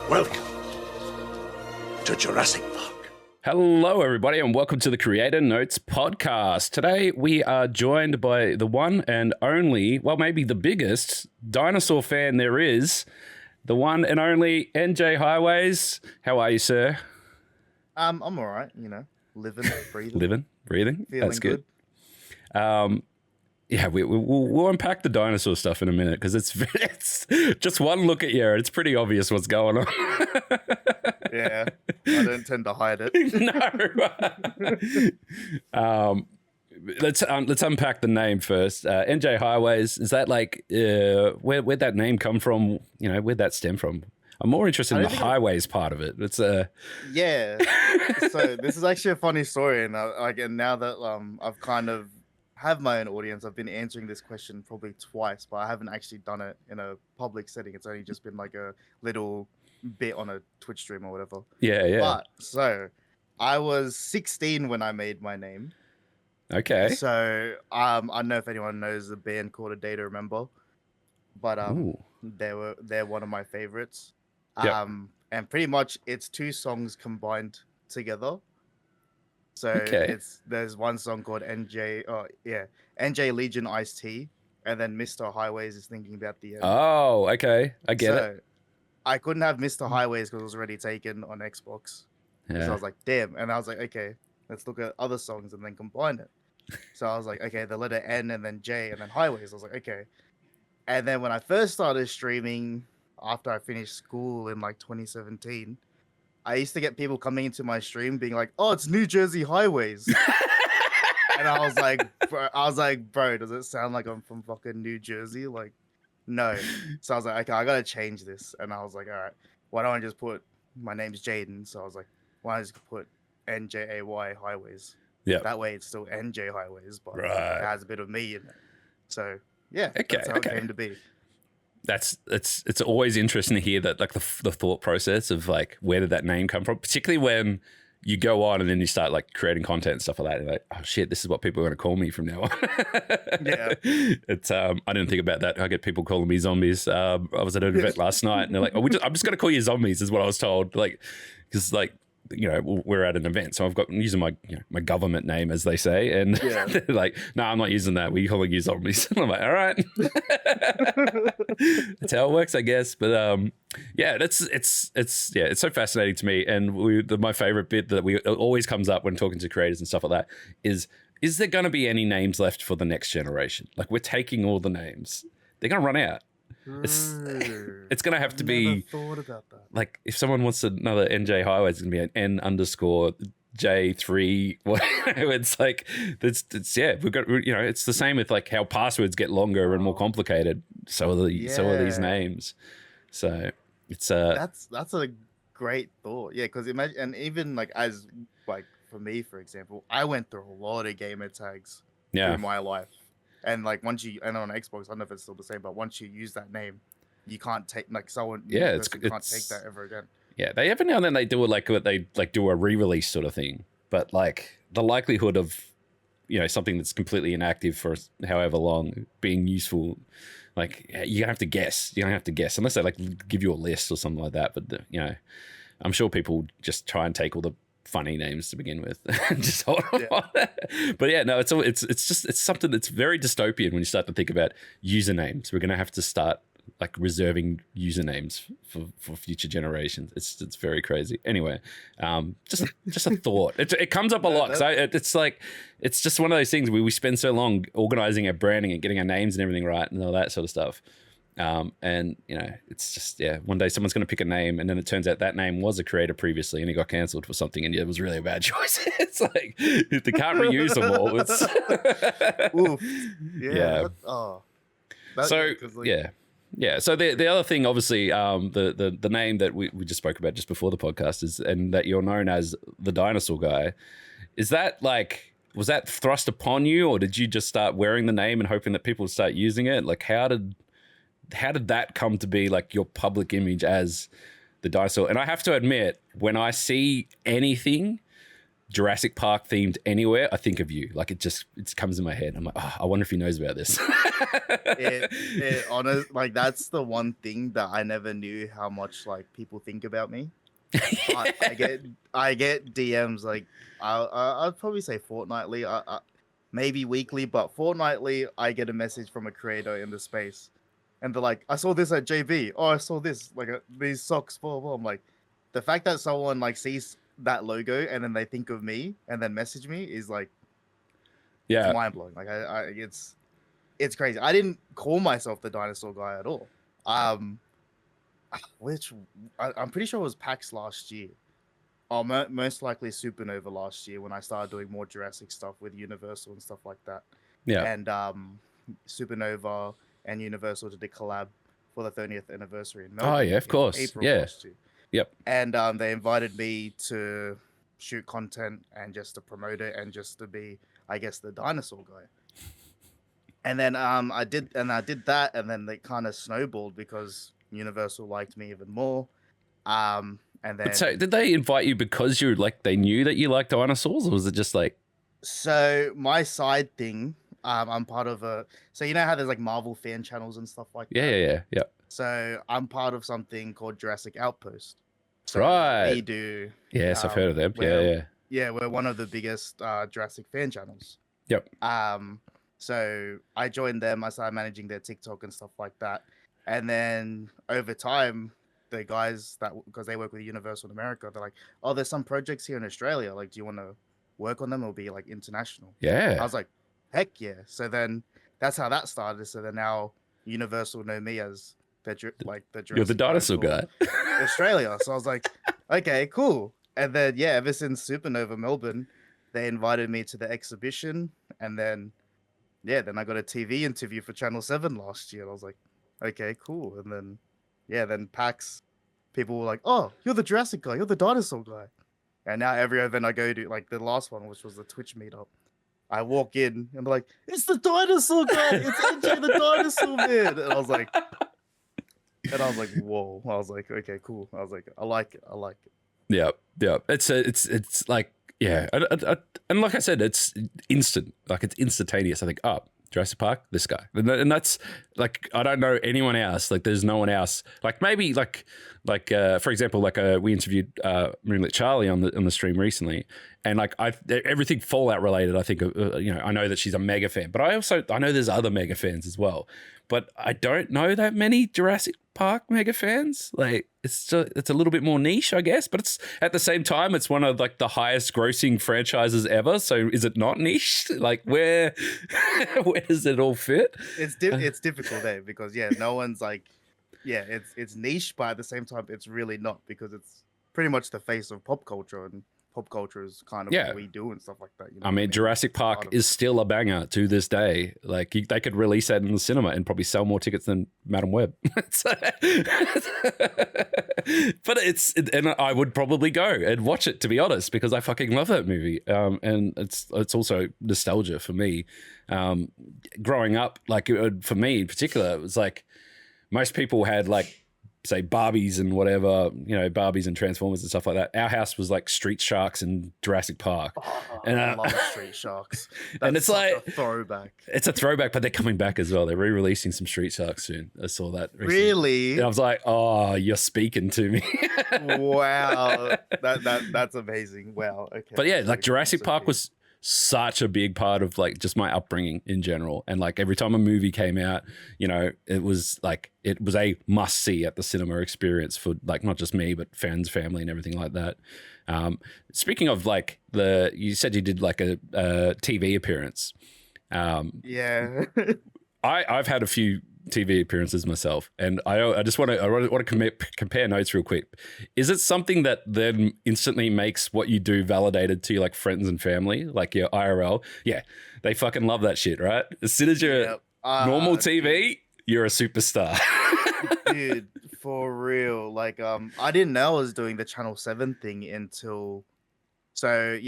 Welcome to Jurassic Park. Hello, everybody, and welcome to the Creator Notes podcast. Today, we are joined by the one and only, well, maybe the biggest dinosaur fan there is, the one and only NJayHighways. How are you, sir? I'm all right, living, breathing. Living, breathing. Feeling That's good. Yeah, we'll unpack the dinosaur stuff in a minute because it's just one look at you, it's pretty obvious what's going on. Yeah, I don't tend to hide it. No. Let's unpack the name first. NJayHighways, is that like where'd that name come from? Where'd that stem from? I'm more interested in the highways part of it. It's yeah. So this is actually a funny story, and now that I've kind of have my own audience, I've been answering this question probably twice, but I haven't actually done it in a public setting. It's only just been like a little bit on a Twitch stream or whatever. Yeah. But so I was 16 when I made my name. Okay. So I don't know if anyone knows the band called A Day to Remember, but they're one of my favorites. Yep. And pretty much it's two songs combined together. So there's one song called NJ Legion Ice T, and then Mr. Highways is thinking about the end. Oh, okay. I get it. I couldn't have Mr. Highways because it was already taken on Xbox. Yeah. So I was like, damn. And I was like, okay, let's look at other songs and then combine it. So I was like, okay, the letter N and then J and then Highways. I was like, okay. And then when I first started streaming after I finished school in like 2017, I used to get people coming into my stream being like, "Oh, it's New Jersey Highways," and I was like, "Bro, does it sound like I'm from fucking New Jersey?" Like, no. So I was like, "Okay, I gotta change this," and I was like, "All right, why don't I just put my name's Jayden?" So I was like, "Why don't I just put NJAY Highways?" Yeah. That way it's still NJayHighways, but right. It has a bit of me in it. So yeah, that's how it came to be. It's always interesting to hear that, like the thought process of like where did that name come from, particularly when you go on and then you start like creating content and stuff like that. And like, oh shit, this is what people are going to call me from now on. Yeah, it's I didn't think about that. I get people calling me zombies. I was at an event last night and they're like, I'm just going to call you zombies, is what I was told. Like, because like, we're at an event, so I'm using my my government name, as they say, and they're like, no, I'm not using that. We're calling you zombies. And I'm like, all right. That's how it works, I guess. But it's so fascinating to me. And my favorite bit that always comes up when talking to creators and stuff like that is there going to be any names left for the next generation? Like, we're taking all the names. They're going to run out. It's going to have to be thought about that. Like, if someone wants another NJayHighways, it's going to be an N_J3. It's like, we've got, it's the same with like how passwords get longer and more complicated. So are these names. So it's that's a great thought. Yeah, because imagine, and even like as like for me, for example, I went through a lot of gamer tags through my life. And like once and on Xbox, I don't know if it's still the same, but once you use that name, you can't take like someone. Yeah, can't take that ever again. Yeah, they every now and then they do do a re-release sort of thing, but like the likelihood of something that's completely inactive for however long being useful, like you have to guess. You don't have to guess unless they like give you a list or something like that. But I'm sure people just try and take all the funny names to begin with. Just hold on. But yeah, no, it's something that's very dystopian when you start to think about usernames. We're going to have to start like reserving usernames for future generations. It's very crazy. Anyway, just a thought. It comes up a lot because it's just one of those things where we spend so long organizing our branding and getting our names and everything right and all that sort of stuff. And it's just, one day someone's going to pick a name and then it turns out that name was a creator previously and he got cancelled for something and it was really a bad choice. It's like, if they can't reuse them all, it's... Oof. So the other thing, obviously, the name that we just spoke about just before the podcast is, and that you're known as the Dinosaur guy. Is that like, was that thrust upon you, or did you just start wearing the name and hoping that people would start using it? Like, how did that come to be like your public image as the Dinosaur? And I have to admit, when I see anything Jurassic Park themed anywhere, I think of you. Like it comes in my head. I'm like, I wonder if he knows about this. Like that's the one thing that I never knew how much like people think about me. I get DMs like I'd probably say fortnightly, maybe weekly, but fortnightly I get a message from a creator in the space, and they're like, "I saw this at JB. Oh, I saw this like these socks." Blah, blah. I'm like, the fact that someone like sees that logo and then they think of me and then message me is like, it's mind blowing. Like it's crazy. I didn't call myself the dinosaur guy at all. Which I'm pretty sure it was PAX last year. Oh, most likely Supernova last year when I started doing more Jurassic stuff with Universal and stuff like that. Yeah. And Supernova and Universal did a collab for the 30th anniversary in Melbourne. Oh yeah, of course. April yeah. last year. Yep. And they invited me to shoot content and just to promote it and just to be, I guess, the dinosaur guy. And then I did that, and then they kind of snowballed because Universal liked me even more. And then, so did they invite you because you like they knew that you liked dinosaurs, or was it just like? So my side thing, I'm part of so you know how there's like Marvel fan channels and stuff like that. Yeah. So I'm part of something called Jurassic Outpost. So Right. They do. Yes, I've heard of them. Yeah, we're one of the biggest Jurassic fan channels. Yep. So I joined them. I started managing their TikTok and stuff like that. And then over time, the guys because they work with Universal in America, they're like, "Oh, there's some projects here in Australia. Like, do you want to work on them or be like international?" Yeah. I was like, "Heck yeah!" So then that's how that started. So then now Universal know me as the Jurassic You're the dinosaur guy. Australia. So I was like, "Okay, cool." And then yeah, ever since Supernova Melbourne, they invited me to the exhibition, and then then I got a TV interview for Channel 7 last year. And I was like, "Okay, cool." And then then PAX, people were like, "Oh, you're the Jurassic guy, you're the dinosaur guy." And now every event I go to, like the last one, which was the Twitch meetup, I walk in and they're like, "It's the dinosaur guy, it's NJ the dinosaur man." And I was like, whoa. I was like, okay, cool. I was like, I like it. Yeah. It's like, yeah. And like I said, it's instant. Like it's instantaneous. I think, Jurassic Park, this guy. And that's like, I don't know anyone else. Like there's no one else. Like maybe like for example, like we interviewed Moonlit Charlie on the stream recently, and like everything Fallout related, I think, I know that she's a mega fan, but I know there's other mega fans as well. But I don't know that many Jurassic Park mega fans. Like it's a little bit more niche, I guess. But it's at the same time, it's one of like the highest grossing franchises ever. So is it not niche? Like where does it all fit? It's difficult there because no one's like, it's niche, but at the same time, it's really not because it's pretty much the face of pop culture, and pop culture is kind of what we do and stuff like that. You know I mean, Jurassic Park is still a banger to this day. Like they could release that in the cinema and probably sell more tickets than Madam Web. But and I would probably go and watch it, to be honest, because I fucking love that movie. And it's also nostalgia for me. Growing up, like for me in particular, it was like most people had like, say Barbies and whatever, Barbies and Transformers and stuff like that. Our house was like Street Sharks and Jurassic Park. And I love Street Sharks. And it's like a throwback. It's a throwback, but they're coming back as well. They're re-releasing some Street Sharks soon. I saw that recently. Really? And I was like, oh, you're speaking to me. Wow. That's amazing. Wow. Okay. But yeah, like Jurassic Park was such a big part of like just my upbringing in general, and like every time a movie came out, it was a must see at the cinema experience for like not just me but friends, family, and everything like that. Speaking of like you said you did like a TV appearance. Yeah. I've had a few TV appearances myself, and I just want to compare notes real quick. Is it something that then instantly makes what you do validated to your like friends and family, like your IRL? Yeah, they fucking love that shit, right? As soon as you're normal TV, you're a superstar. Dude, for real. Like I didn't know I was doing the Channel 7 thing until the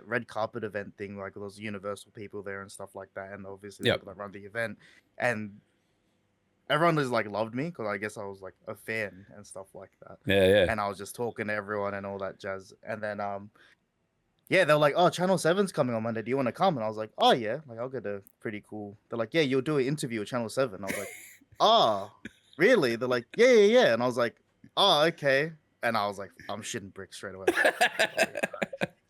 red carpet event thing, like those Universal people there and stuff like that, and obviously people that run the event, and everyone just like loved me because I guess I was like a fan and stuff like that. Yeah. And I was just talking to everyone and all that jazz. And then yeah, they're like, oh, Channel 7's coming on Monday. Do you want to come? And I was like, oh yeah, like I'll get a pretty cool. They're like, yeah, you'll do an interview with Channel 7. I was like, oh, really? They're like, yeah. And I was like, oh, okay. And I was like, I'm shitting bricks straight away.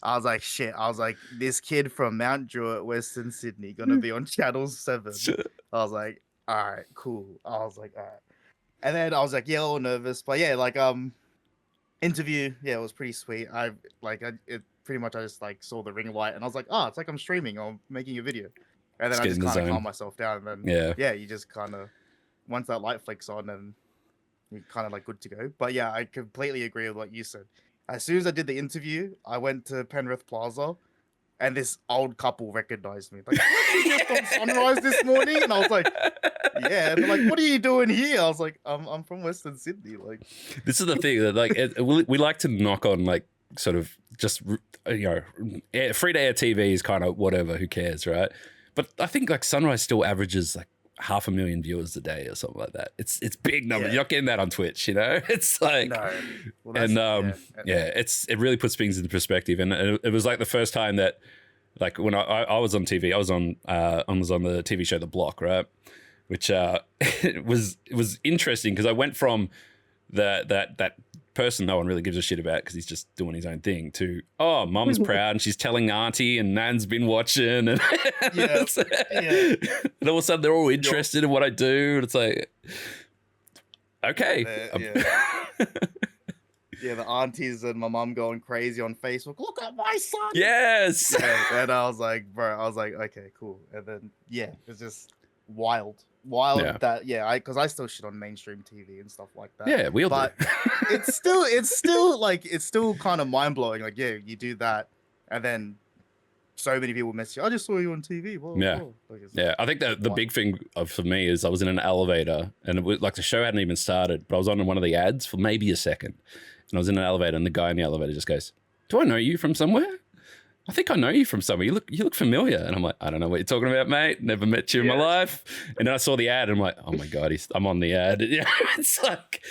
I was like, shit. I was like, this kid from Mount Druitt, Western Sydney, gonna be on Channel 7. I was like, all right, cool. I was like, all right. And then I was like, yeah, all nervous, but yeah, like interview, yeah, it was pretty sweet. It pretty much I just like saw the ring light and I was like, oh, it's like I'm streaming or making a video. And then I just kind of calm myself down. And then yeah, you just kind of once that light flicks on and you're kind of like good to go. But yeah, I completely agree with what you said. As soon as I did the interview, I went to Penrith Plaza and this old couple recognized me. Like, you just on Sunrise this morning? And I was like, yeah. And they're like, what are you doing here? I was like, I'm from Western Sydney. Like, this is the thing that like we like to knock on like sort of just free to air TV is kind of whatever, who cares, right? But I think like Sunrise still averages like 500,000 viewers a day or something like that. It's big numbers. You're not getting that on Twitch, you know. It's like no. Well, it really puts things into perspective. And it was like the first time that like when I was on TV, I was on the TV show The Block, right? Which it was interesting because I went from that person no one really gives a shit about because he's just doing his own thing to, oh, mum's proud and she's telling auntie and nan's been watching and, and all of a sudden they're all interested in what I do and it's like, okay. Yeah, the aunties and my mum going crazy on Facebook. Look at my son. Yes. Yeah, and I was like, okay, cool. And then it's just wild that because I still shit on mainstream TV and stuff like that. Yeah, we all but do. it's still kind of mind blowing. Like, yeah, you do that, and then so many people message you. I just saw you on TV. Whoa, whoa. Like, I think that the big thing for me is I was in an elevator and it was, like the show hadn't even started, but I was on one of the ads for maybe a second, and I was in an elevator and the guy in the elevator just goes, "Do I know you from somewhere? I think I know you from somewhere. You look familiar." And I'm like, "I don't know what you're talking about, mate. Never met you in my life." And then I saw the ad and I'm like, "Oh my God, I'm on the ad." Yeah, it's like,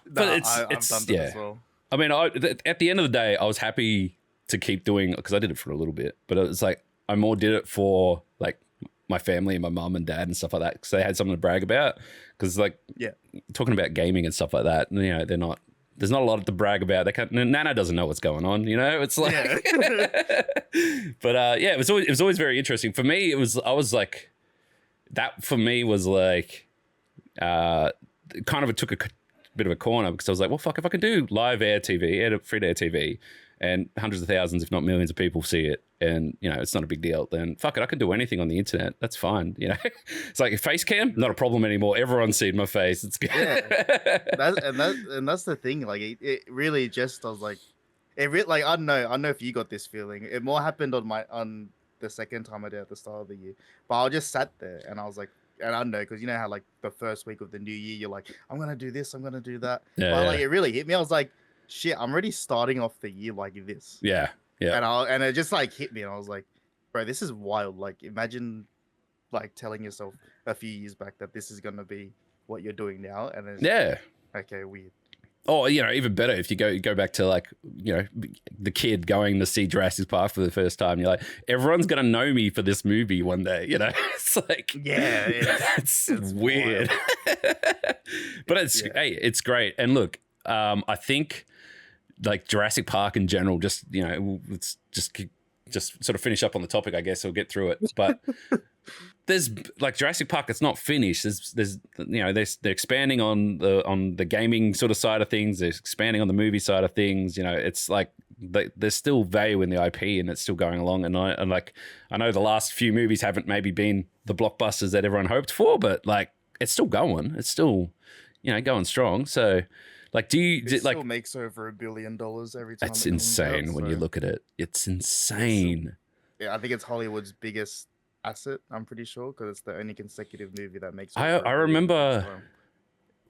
but I've done that as well. I mean, at the end of the day, I was happy to keep doing because I did it for a little bit, but it was like, I more did it for like my family and my mum and dad and stuff like that because they had something to brag about. Because like, talking about gaming and stuff like that, you know, there's not a lot to brag about. Nana doesn't know what's going on, you know. It's like, but it was always very interesting for me. I was like, that for me was like, kind of it took a bit of a corner because I was like, well, fuck, if I can do live air TV, free to air TV, and hundreds of thousands, if not millions of people see it, and you know it's not a big deal, then fuck it, I can do anything on the internet. That's fine, you know. It's like a face cam, not a problem anymore. Everyone's seen my face. It's good. That's the thing. Like it really just I was like, like I don't know if you got this feeling. It more happened on the second time I did at the start of the year, but I just sat there and I was like, and I know because you know how like the first week of the new year you're like, I'm gonna do this, I'm gonna do that. But like it really hit me. I was like, shit, I'm already starting off the year like this. Yeah. And it just like hit me, and I was like, bro, this is wild. Like, imagine like telling yourself a few years back that this is gonna be what you're doing now, and then okay, weird. Oh, you know, even better if you go back to like, you know, the kid going to see Jurassic Park for the first time. You're like, everyone's gonna know me for this movie one day. You know, it's like, it's weird, but it's great. And look, I think like Jurassic Park in general, just, you know, let's just sort of finish up on the topic, I guess. We'll get through it. But there's like Jurassic Park, it's not finished. There's you know, they're expanding on the gaming sort of side of things. They're expanding on the movie side of things. You know, it's like there's still value in the IP and it's still going along. And I know the last few movies haven't maybe been the blockbusters that everyone hoped for, but like it's still going. It's still, you know, going strong. So like, it still makes over $1 billion every time. That's insane when you look at it. It's insane. Yeah, I think it's Hollywood's biggest asset. I'm pretty sure because it's the only consecutive movie that makes. I remember,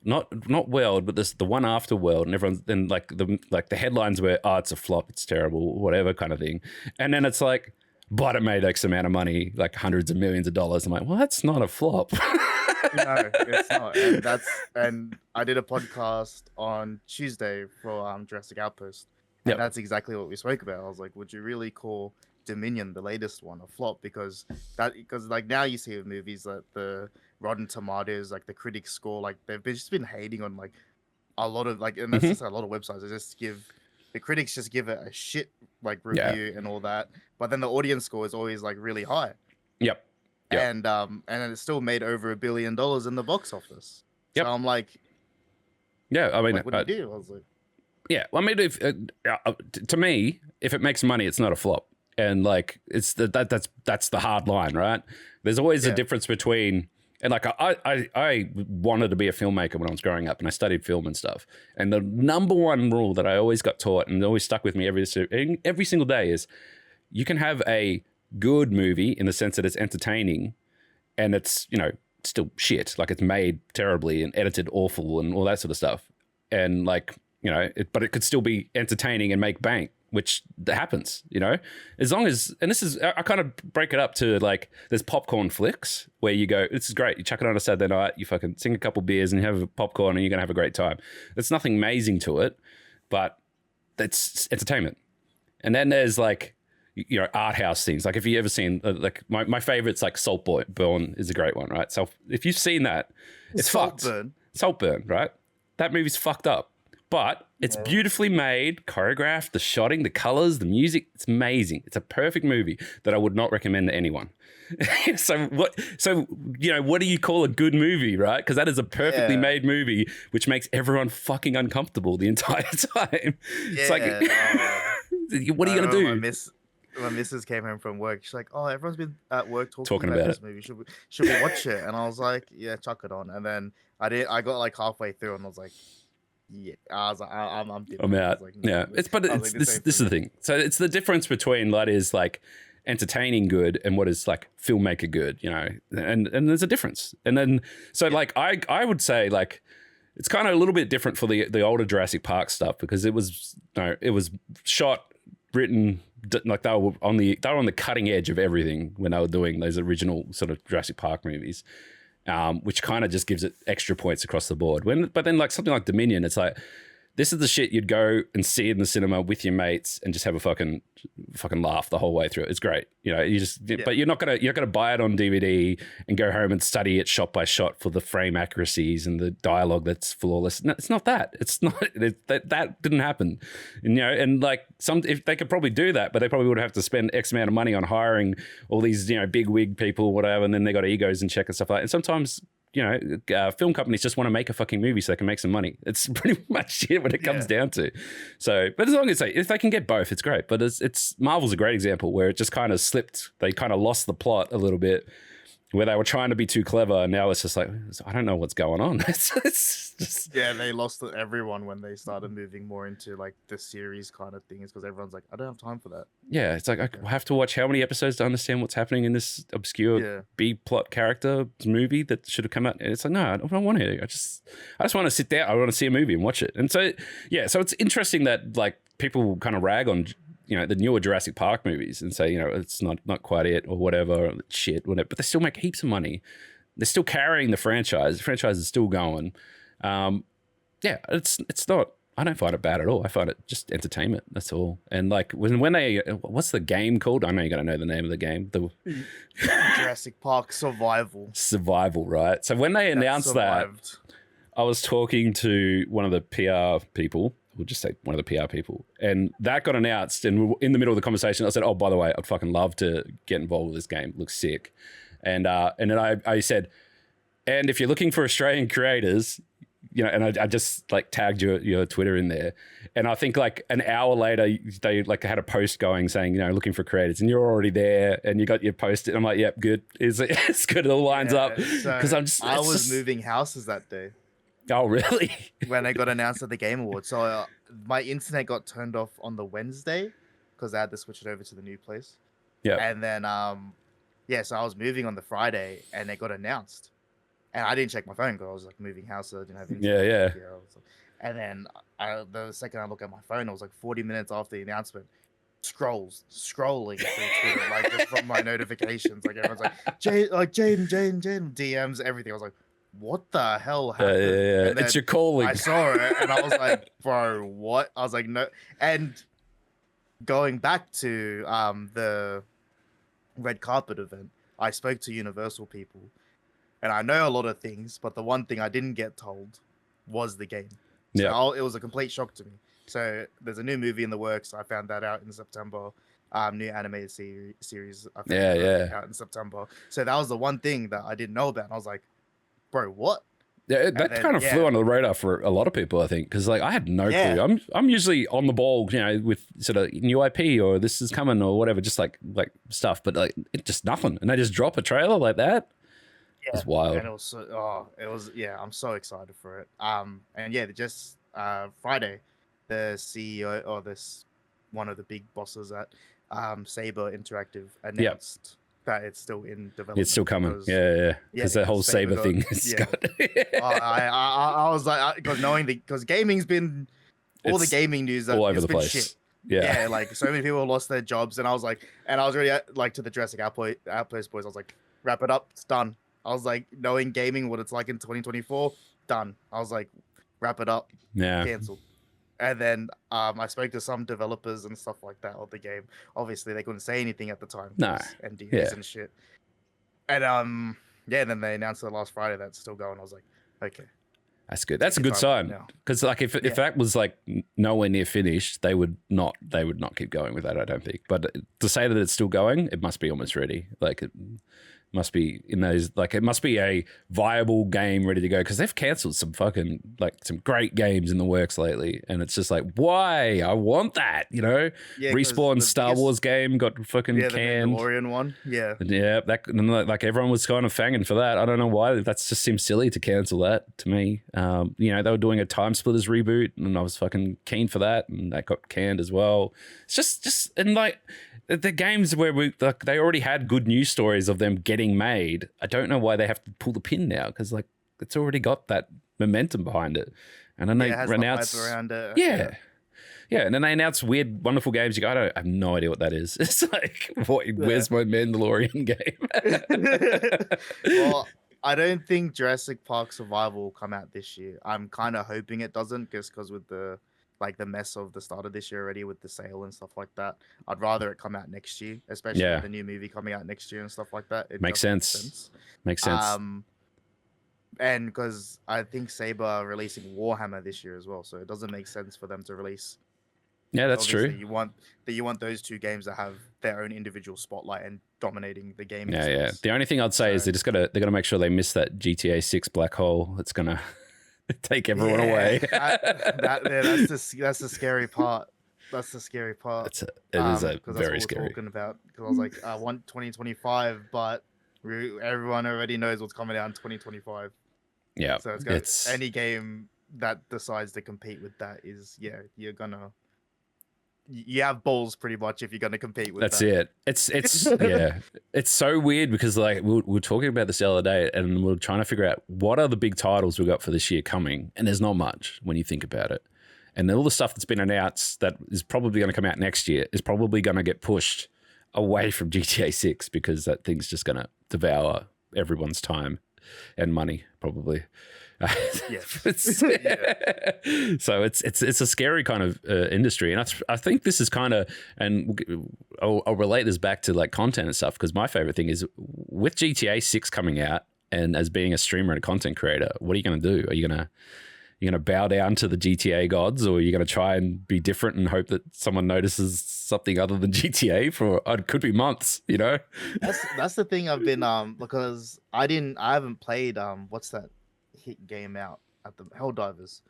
not World, but the one after World, and everyone's then like the headlines were, oh, it's a flop, it's terrible, whatever kind of thing, and then it's like, but it made X amount of money, like hundreds of millions of dollars. I'm like, well, that's not a flop. No, it's not. And I did a podcast on Tuesday for Jurassic Outpost. Yep. And that's exactly what we spoke about. I was like, would you really call Dominion, the latest one, a flop? Because like now you see with movies that the Rotten Tomatoes, like the critics score, like they've just been hating on like a lot of like, and that's just a lot of websites. They just give the critics just give it a shit like review and all that, but then the audience score is always like really high. Yep. And it still made over $1 billion in the box office. Yep. So I'm like, yeah, I mean, like, what do you do? I was like, yeah, I mean, if to me, if it makes money, it's not a flop, and like it's that's the hard line, right? There's always a difference between, and like I wanted to be a filmmaker when I was growing up, and I studied film and stuff. And the number one rule that I always got taught and always stuck with me every single day is, you can have a good movie in the sense that it's entertaining, and it's, you know, still shit, like it's made terribly and edited awful and all that sort of stuff, and like, you know, but it could still be entertaining and make bank, which happens, you know, as long as, and this is, I kind of break it up to like, there's popcorn flicks where you go, this is great, you chuck it on a Saturday night, you fucking sing a couple beers and you have a popcorn and you're gonna have a great time. There's nothing amazing to it, but that's entertainment. And then there's like, you know, art house things. Like if you ever seen, like my favorite's like Saltburn is a great one, right? So if you've seen that, it's fucked. Saltburn, right? That movie's fucked up. But it's beautifully made, choreographed, the shotting, the colors, the music. It's amazing. It's a perfect movie that I would not recommend to anyone. So you know, what do you call a good movie, right? Because that is a perfectly made movie which makes everyone fucking uncomfortable the entire time. It's like, what are you gonna do? My missus came home from work. She's like, "Oh, everyone's been at work talking about this movie. Should we watch it?" And I was like, "Yeah, chuck it on." And then I got like halfway through, and I was like, "Yeah." I was like, "I'm out." Like, no. This is the thing. So it's the difference between what is like entertaining good and what is like filmmaker good, you know. And there's a difference. And then so like I would say like, it's kind of a little bit different for the older Jurassic Park stuff, because it was shot, written, like they were on the cutting edge of everything when they were doing those original sort of Jurassic Park movies, which kind of just gives it extra points across the board. But then like something like Dominion, it's like, this is the shit you'd go and see in the cinema with your mates and just have a fucking laugh the whole way through. It's great, you know. But you're not gonna buy it on DVD and go home and study it shot by shot for the frame accuracies and the dialogue that's flawless. No, it's not that. It's not that didn't happen, and, you know. And like if they could probably do that, but they probably would have to spend X amount of money on hiring all these, you know, big wig people, whatever, and then they got egos in check and stuff like that. And sometimes, you know, film companies just want to make a fucking movie so they can make some money. It's pretty much it when it comes down to. So, but as long as if they can get both, it's great. But it's Marvel's a great example where it just kind of slipped. They kind of lost the plot a little bit, where they were trying to be too clever, and now it's just like, I don't know what's going on. It's just... Yeah, they lost everyone when they started moving more into like the series kind of things, because everyone's like, I don't have time for that. Yeah, it's like, I have to watch how many episodes to understand what's happening in this obscure B-plot character movie that should have come out. And it's like, no, I don't want to. I just want to sit down. I want to see a movie and watch it. And so, yeah, so it's interesting that like people kind of rag on, you know, the newer Jurassic Park movies and say, you know, it's not quite it or whatever, shit, whatever. But they still make heaps of money. They're still carrying the franchise. The franchise is still going. Yeah, it's not. I don't find it bad at all. I find it just entertainment. That's all. And like when they, what's the game called? I know you're gonna know the name of the game. The Jurassic Park Survival. Survival, right? So when they announced that, I was talking to one of the PR people. We'll just say one of the PR people, and that got announced. And in the middle of the conversation, I said, "Oh, by the way, I'd fucking love to get involved with this game. It looks sick." And then I said, "And if you're looking for Australian creators, you know," and I just like tagged your Twitter in there, and I think like an hour later they like had a post going saying, you know, looking for creators, and you're already there, and you got your post. I'm like, "Yep, good. It's good. It all lines up." Because I was moving houses that day. Oh, really? When I got announced at the Game Awards. So my internet got turned off on the Wednesday because I had to switch it over to the new place. Yeah. And then, so I was moving on the Friday and it got announced. And I didn't check my phone because I was like moving house, so I didn't have internet. Yeah. And then the second I look at my phone, it was like 40 minutes after the announcement. Scrolling through Twitter, like just from my notifications. Like everyone's like, Jayden, DMs, everything. I was like, what the hell happened? Yeah. It's your calling. I saw it and I was like, bro, what? I was like, no. And going back to the red carpet event, I spoke to Universal people, and I know a lot of things, but the one thing I didn't get told was the game. So Yeah. it was a complete shock to me. So there's a new movie in the works. I found that out in September. New animated series. I found that out in September. So that was the one thing that I didn't know about. And I was like, bro, what? Yeah, that kind of flew under the radar for a lot of people, I think, because like I had no clue. I'm usually on the ball, you know, with sort of new IP or this is coming or whatever, just like stuff, but like it just nothing, and they just drop a trailer like that. Yeah, it's wild. And it was I'm so excited for it. And yeah, just Friday, the CEO or one of the big bosses at Saber Interactive announced. That it's still in development. It's still coming. Because that whole Saber thing has got. I was like, because gaming's been all the gaming news all over the place. Shit. Yeah, like so many people lost their jobs, and I was really like to the Jurassic Outpost boys. I was like, wrap it up, it's done. I was like, knowing gaming what it's like in 2024, done. I was like, wrap it up, cancelled. And then I spoke to some developers and stuff like that of the game. Obviously, they couldn't say anything at the time. No. NDAs and shit. And then they announced it last Friday that's still going. I was like, okay. That's good. That's a good sign. Because like if that was like nowhere near finished, they would not keep going with that, I don't think. But to say that it's still going, it must be almost ready. Like it must be in those, like it must be a viable game ready to go, because they've cancelled some fucking like some great games in the works lately, and it's just like, why? I want that, you know. Respawn Star Wars game got fucking canned. The Mandalorian one, like everyone was kind of fanging for that. I don't know why. That just seems silly to cancel that to me. You know, they were doing a Time Splitters reboot, and I was fucking keen for that, and that got canned as well. It's just and like. The games where they already had good news stories of them getting made. I don't know why they have to pull the pin now, because like it's already got that momentum behind it. And then they announce around it. Yeah, and then they announce weird, wonderful games. You go, I have no idea what that is. It's like, where's my Mandalorian game? Well, I don't think Jurassic Park Survival will come out this year. I'm kind of hoping it doesn't, just because with the mess of the start of this year already with the sale and stuff like that. I'd rather it come out next year, especially with the new movie coming out next year and stuff like that. It makes sense. Makes sense. And because I think Saber are releasing Warhammer this year as well, so it doesn't make sense for them to release. Yeah, that's true. You want those two games that have their own individual spotlight and dominating the game. Yeah. The only thing I'd say is they're gotta make sure they miss that GTA6 black hole. It's gonna take everyone away. That's the scary part. That's the scary part. It is very scary. Talking about, because I was like, I want 2025, but everyone already knows what's coming out in 2025. Yeah, so any game that decides to compete with that is you have balls pretty much if you're gonna compete with That's that. It's it's so weird, because like we were talking about this the other day, and we are trying to figure out what are the big titles we got for this year coming, and there's not much when you think about it. And all the stuff that's been announced that is probably going to come out next year is probably going to get pushed away from GTA 6, because that thing's just going to devour everyone's time and money probably. So it's a scary kind of industry, and I think this is kind of, and I'll relate this back to like content and stuff, because my favorite thing is with GTA 6 coming out, and as being a streamer and a content creator, what are you going to do? Are you going to bow down to the GTA gods, or are you going to try and be different and hope that someone notices something other than GTA for it could be months, you know? That's the thing I've been because I haven't played what's that hit game out at the Helldivers.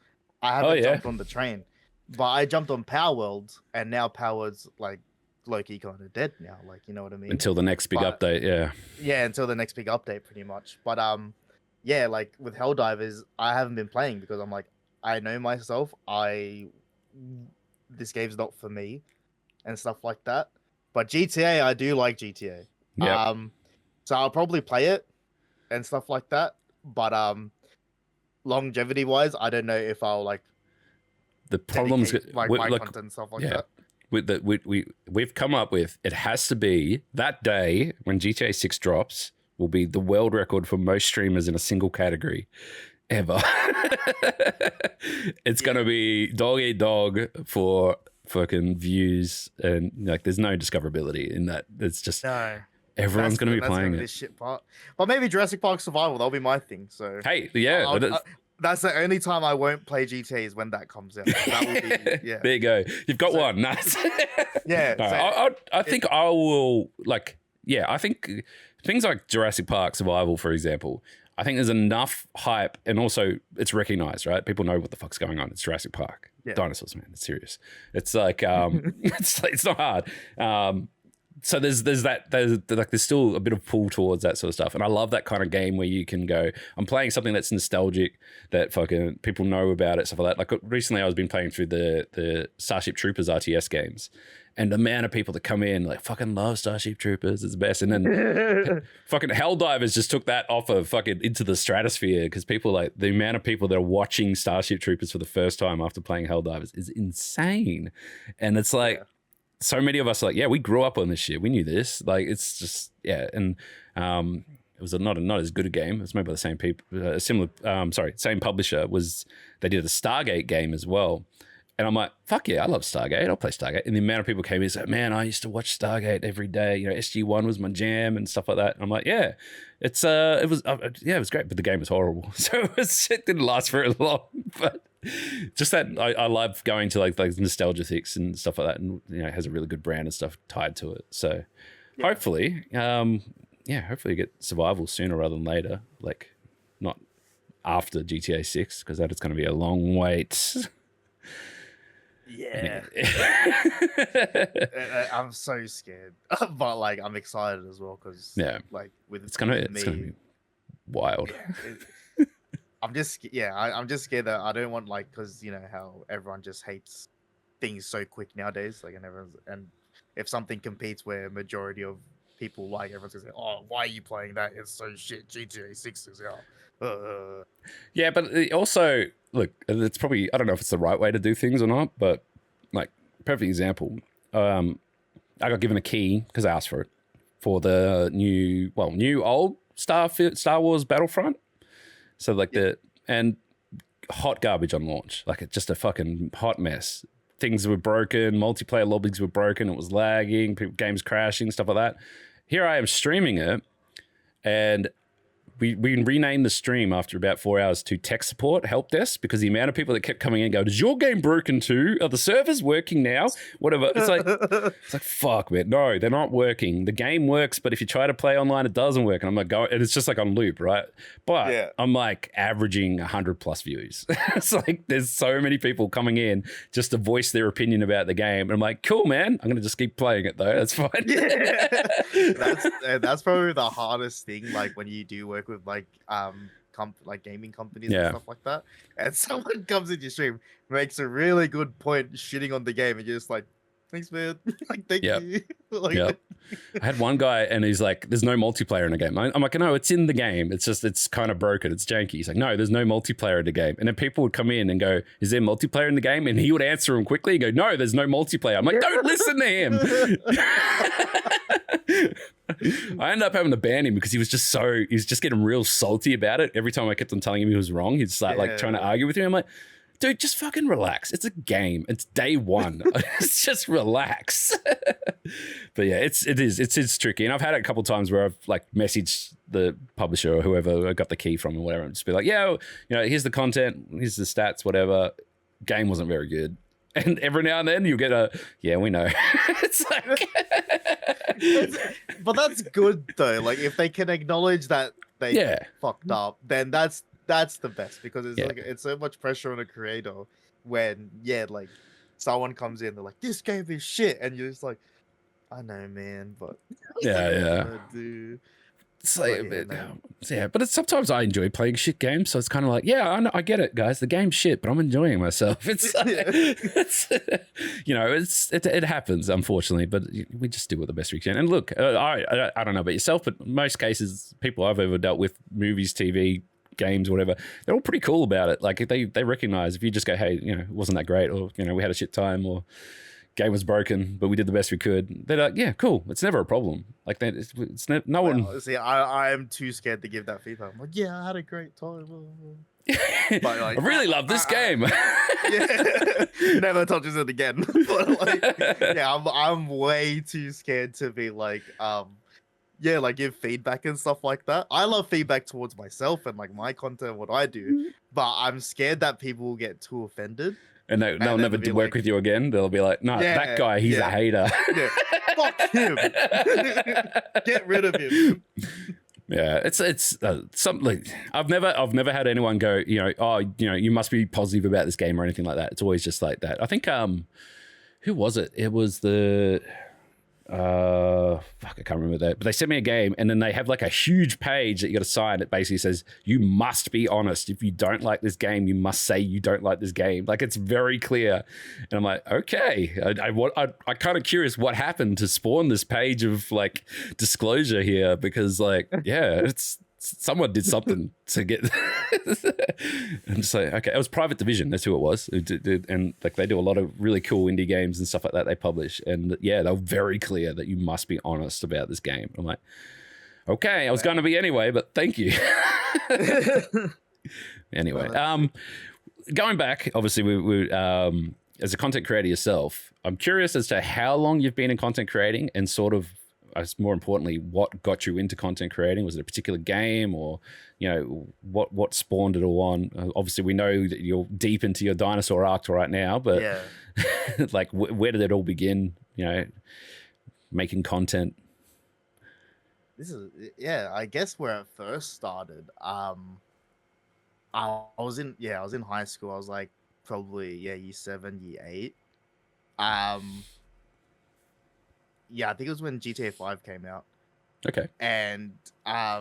I haven't jumped on the train, but I jumped on Power World, and now Power World's like low-key kind of dead now, like, you know what I mean? Until the next big update, until the next big update pretty much. But like with Helldivers, I haven't been playing because I'm like, I know myself, this game's not for me and stuff like that. But GTA, I do like GTA. So I'll probably play it and stuff like that. But longevity wise, I don't know if I'll like the problems like my content and stuff like that. We've come up with, it has to be that day when GTA 6 drops will be the world record for most streamers in a single category ever. It's going to be dog eat dog for fucking views, and like there's no discoverability in that. It's just No. everyone's going to be playing it. This shit part. But maybe Jurassic Park Survival, that'll be my thing. So Hey, yeah, that's the only time I won't play GTA is when that comes out. That will be, yeah. there you go. You've got one. Nice. Yeah. No, I think I will like. Yeah, I think things like Jurassic Park Survival, for example. I think there's enough hype, and also it's recognized, right? People know what the fuck's going on. It's Jurassic Park. Yeah. Dinosaurs, man. It's serious. It's like it's not hard. So there's still a bit of pull towards that sort of stuff, and I love that kind of game where you can go, I'm playing something that's nostalgic, that fucking people know about it, stuff like that. Like recently, I was been playing through the Starship Troopers RTS games, and the amount of people that come in like fucking love Starship Troopers, it's the best. And then fucking Helldivers just took that off of fucking into the stratosphere, because people like the amount of people that are watching Starship Troopers for the first time after playing Helldivers is insane, and it's like. Yeah. So many of us are like, yeah, we grew up on this shit. We knew this. Like, it's just, yeah. And it was not as good a game. It was made by the same people, same publisher. They did a Stargate game as well. And I'm like, fuck yeah, I love Stargate. I'll play Stargate. And the amount of people came in and said, man, I used to watch Stargate every day. You know, SG1 was my jam and stuff like that. And I'm like, yeah, it was great, but the game was horrible. So it didn't last very long. But just that I love going to like nostalgia things and stuff like that, and you know, it has a really good brand and stuff tied to it. So hopefully you get Survival sooner rather than later, like not after GTA 6, because that is going to be a long wait. Yeah. I'm so scared, but like I'm excited as well, because like with it's gonna be wild. I'm just scared that I don't want, like, because you know how everyone just hates things so quick nowadays, like, and if something competes where majority of people like, everyone's gonna say, oh, why are you playing that? It's so shit. GTA 6 is out. Yeah, but also look, it's probably, I don't know if it's the right way to do things or not, but like perfect example. I got given a key because I asked for it for the new old Star Wars Battlefront. So like and hot garbage on launch, like it's just a fucking hot mess. Things were broken, multiplayer lobbies were broken, it was lagging, games crashing, stuff like that. Here I am streaming it, and we renamed the stream after about 4 hours to tech support help desk, because the amount of people that kept coming in going, is your game broken too? Are the servers working now? Whatever. It's like fuck, man. No, they're not working. The game works, but if you try to play online, it doesn't work. And I'm like, and it's just like on loop, right? But I'm like averaging 100+ views. It's like there's so many people coming in just to voice their opinion about the game. And I'm like, cool, man. I'm gonna just keep playing it though. That's fine. That's probably the hardest thing. Like when you do work with like gaming companies and stuff like that, and someone comes in your stream, makes a really good point shitting on the game, and you're just like, thanks, man. Like, thank you. Like, I had one guy, and he's like, there's no multiplayer in the game. I'm like, no, it's in the game. It's just, it's kind of broken. It's janky. He's like, no, there's no multiplayer in the game. And then people would come in and go, is there multiplayer in the game? And he would answer them quickly and go, no, there's no multiplayer. I'm like, don't listen to him. I ended up having to ban him because he was just getting real salty about it. Every time I kept on telling him he was wrong, he'd start like trying to argue with me. I'm like, dude, just fucking relax. It's a game. It's day one. It's just relax. But yeah, it's tricky. And I've had it a couple of times where I've like messaged the publisher or whoever I got the key from or whatever, and just be like, yeah, you know, here's the content, here's the stats, whatever. Game wasn't very good. And every now and then you get a, yeah, we know. It's like, but that's good though. Like if they can acknowledge that they fucked up, then that's the best, because it's like it's so much pressure on a creator when like someone comes in, they're like, this game is shit, and you're just like, I know, man, but it's like, but it's sometimes I enjoy playing shit games, so it's kind of like, I get it, guys. The game's shit, but I'm enjoying myself. It's, you know, it happens, unfortunately, but we just do it the best we can. And look, I don't know about yourself, but most cases, people I've ever dealt with, movies, TV, games, whatever, they're all pretty cool about it. Like if they recognize, if you just go, hey, you know, it wasn't that great, or you know, we had a shit time, or game was broken, but we did the best we could. They're like, yeah, cool. It's never a problem. Like that, no one. See, I am too scared to give that feedback. I'm like, yeah, I had a great time. But like, I really love this game. Yeah, never touches it again. But like, yeah, I'm way too scared to be like, yeah, like give feedback and stuff like that. I love feedback towards myself and like my content, what I do, but I'm scared that people will get too offended. And they'll never work with you again. They'll be like, no, that guy, he's a hater. Yeah, fuck him. Get rid of him. Yeah, it's something like I've never had anyone go, oh, you must be positive about this game or anything like that. It's always just like that. I think who was it? It was the fuck, I can't remember that. But they sent me a game, and then they have like a huge page that you got to sign. It basically says you must be honest. If you don't like this game, you must say you don't like this game. Like, it's very clear. And I'm like, okay, I kind of curious what happened to spawn this page of like disclosure here, because like, yeah, it's someone did something to get. And so, okay, it was Private Division. That's who it was. And like, they do a lot of really cool indie games and stuff like that they publish. And yeah, they're very clear that you must be honest about this game. I'm like, okay, I was going to be anyway, but thank you. Anyway, going back, obviously, we as a content creator yourself, I'm curious as to how long you've been in content creating, and sort of, more importantly, what got you into content creating? Was it a particular game, or what spawned it all on? Obviously, we know that you're deep into your Dinosaur arc right now, but yeah. like, where did it all begin? Making content. This is, yeah, I guess where it first started. I was in high school. I was like probably year 7, year 8. Yeah, I think it was when GTA 5 came out. Okay. And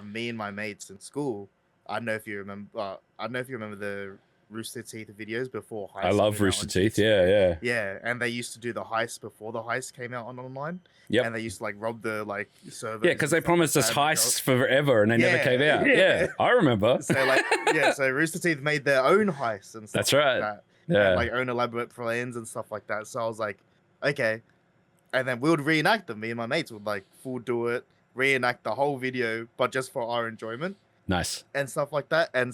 me and my mates in school, I don't know if you remember the Rooster Teeth videos before Heist. I love Rooster Teeth. Yeah. Yeah, and they used to do the heist before the heist came out online. Yep. And they used to like rob the like servers. Yeah, because they promised us heists forever and they never came out. Yeah, I remember. So like, so Rooster Teeth made their own heists and stuff. That's right. Like that. Yeah. And like own elaborate plans and stuff like that. So I was like, okay. And then we would reenact them. Me and my mates would like full do it, reenact the whole video, but just for our enjoyment. Nice. And stuff like that. And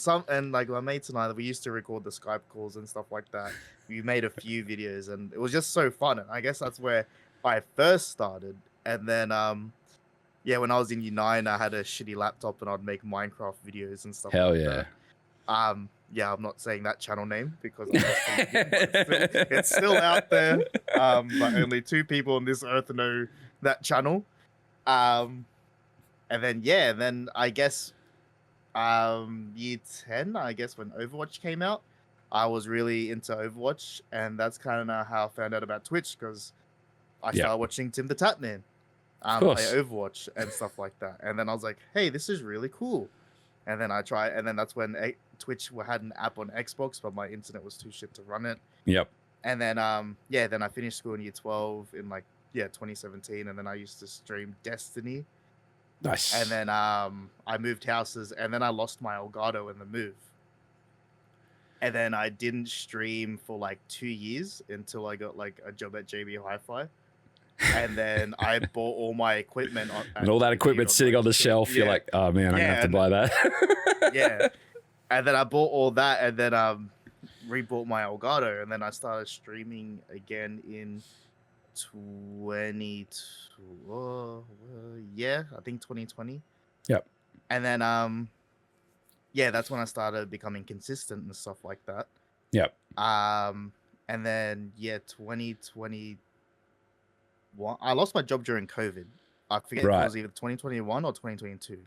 like my mates and I, we used to record the Skype calls and stuff like that. We made a few videos, and it was just so fun. And I guess that's where I first started. And then when I was in year 9, I had a shitty laptop, and I'd make Minecraft videos and stuff. Hell like yeah. That. Yeah, I'm not saying that channel name because it's still out there. But only 2 people on this earth know that channel. And then I guess year 10, I guess, when Overwatch came out, I was really into Overwatch, and that's kind of how I found out about Twitch, because I started watching Tim the Tatman play Overwatch and stuff like that. And then I was like, hey, this is really cool. And then I tried, and then that's when Twitch had an app on Xbox, but my internet was too shit to run it. Yep. And then then I finished school in year 12 in 2017, and then I used to stream Destiny. Nice. And then I moved houses, and then I lost my Elgato in the move. And then I didn't stream for like 2 years until I got like a job at JB Hi-Fi. And then I bought all my equipment. And all that equipment sitting on the shelf. Yeah. You're like, oh man, I'm going to have to buy that. Yeah. And then I bought all that, and then rebought my Elgato, and then I started streaming again in 2020. Yep. And then that's when I started becoming consistent and stuff like that. Yep. And then 2021, I lost my job during COVID. I forget if it was either 2021 or 2022.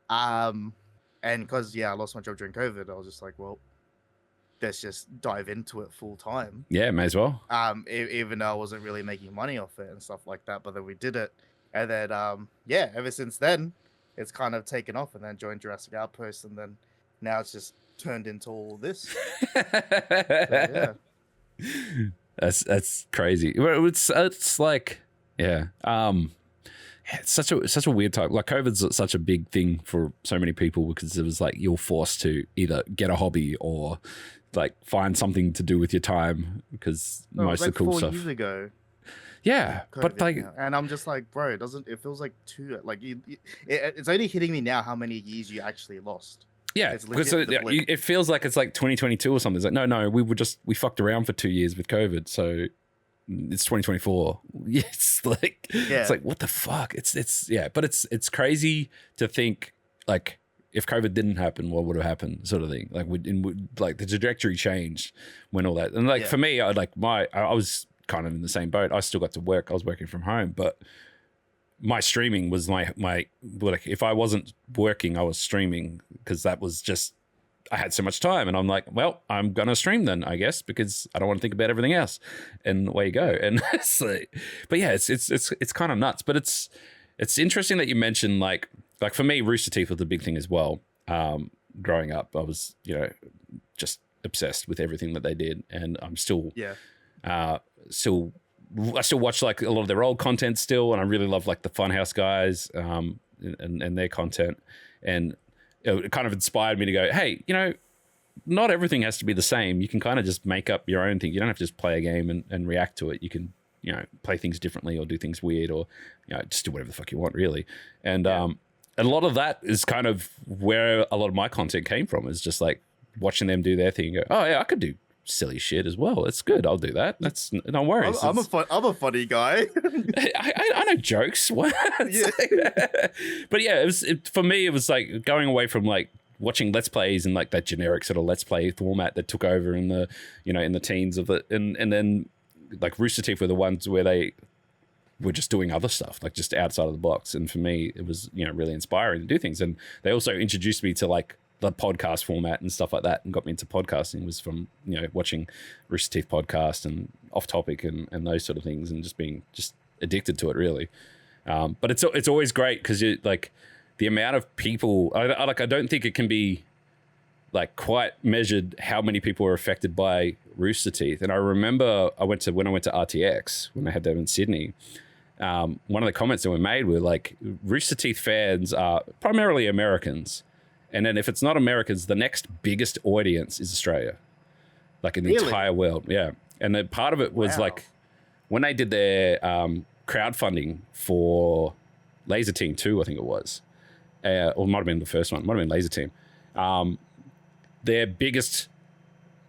And because I lost my job during COVID, I was just like, well, let's just dive into it full time. Yeah, may as well. Even though I wasn't really making money off it and stuff like that, but then we did it, and then ever since then, it's kind of taken off. And then joined Jurassic Outpost, and then now it's just turned into all this. So, yeah. That's crazy. It's like, yeah. It's such a weird time. Like, COVID's such a big thing for so many people, because it was like you're forced to either get a hobby or like find something to do with your time, because most of the cool 4 stuff. Years ago. Yeah, COVID but like, now. And I'm just like, bro, it feels like too, like it's only hitting me now how many years you actually lost. Yeah, It's because legit the blip. it feels like it's like 2022 or something. It's like, no, we fucked around for 2 years with COVID, so it's 2024. It's like, it's like, what the fuck? It's yeah, but it's crazy to think like if COVID didn't happen, what would have happened, sort of thing. Like like the trajectory changed when all that, and like for me, I was kind of in the same boat. I still got to work. I was working from home, but my streaming was my like if I wasn't working, I was streaming because that was just I had so much time, and I'm like, well, I'm gonna stream then, I guess, because I don't want to think about everything else. And away you go. And it's like, but yeah, it's kind of nuts. But it's interesting that you mentioned like for me, Rooster Teeth was a big thing as well. Growing up, I was just obsessed with everything that they did, and I'm still still. I still watch like a lot of their old content still, and I really love like the Funhouse guys and their content, and it kind of inspired me to go, hey, not everything has to be the same. You can kind of just make up your own thing. You don't have to just play a game and react to it. You can play things differently or do things weird or just do whatever the fuck you want, really. And a lot of that is kind of where a lot of my content came from, is just like watching them do their thing and go, oh yeah, I could do silly shit as well. It's good. I'll do that. That's no worries. I'm a funny guy. I know jokes. What? But yeah, for me, it was like going away from like watching Let's Plays and like that generic sort of Let's Play format that took over in the in the teens of it, and then like Rooster Teeth were the ones where they were just doing other stuff, like just outside of the box. And for me, it was really inspiring to do things. And they also introduced me to like the podcast format and stuff like that, and got me into podcasting was from watching Rooster Teeth podcast and Off Topic and those sort of things, and just being just addicted to it, really. But it's always great because like the amount of people I don't think it can be like quite measured how many people are affected by Rooster Teeth. And I remember when I went to RTX when I had them in Sydney, one of the comments that were made were like, Rooster Teeth fans are primarily Americans. And then if it's not Americans, the next biggest audience is Australia, like in the entire world. Yeah. And then part of it was like when they did their crowdfunding for Laser Team 2, I think it was, or it might have been the first one, might have been Laser Team. Their biggest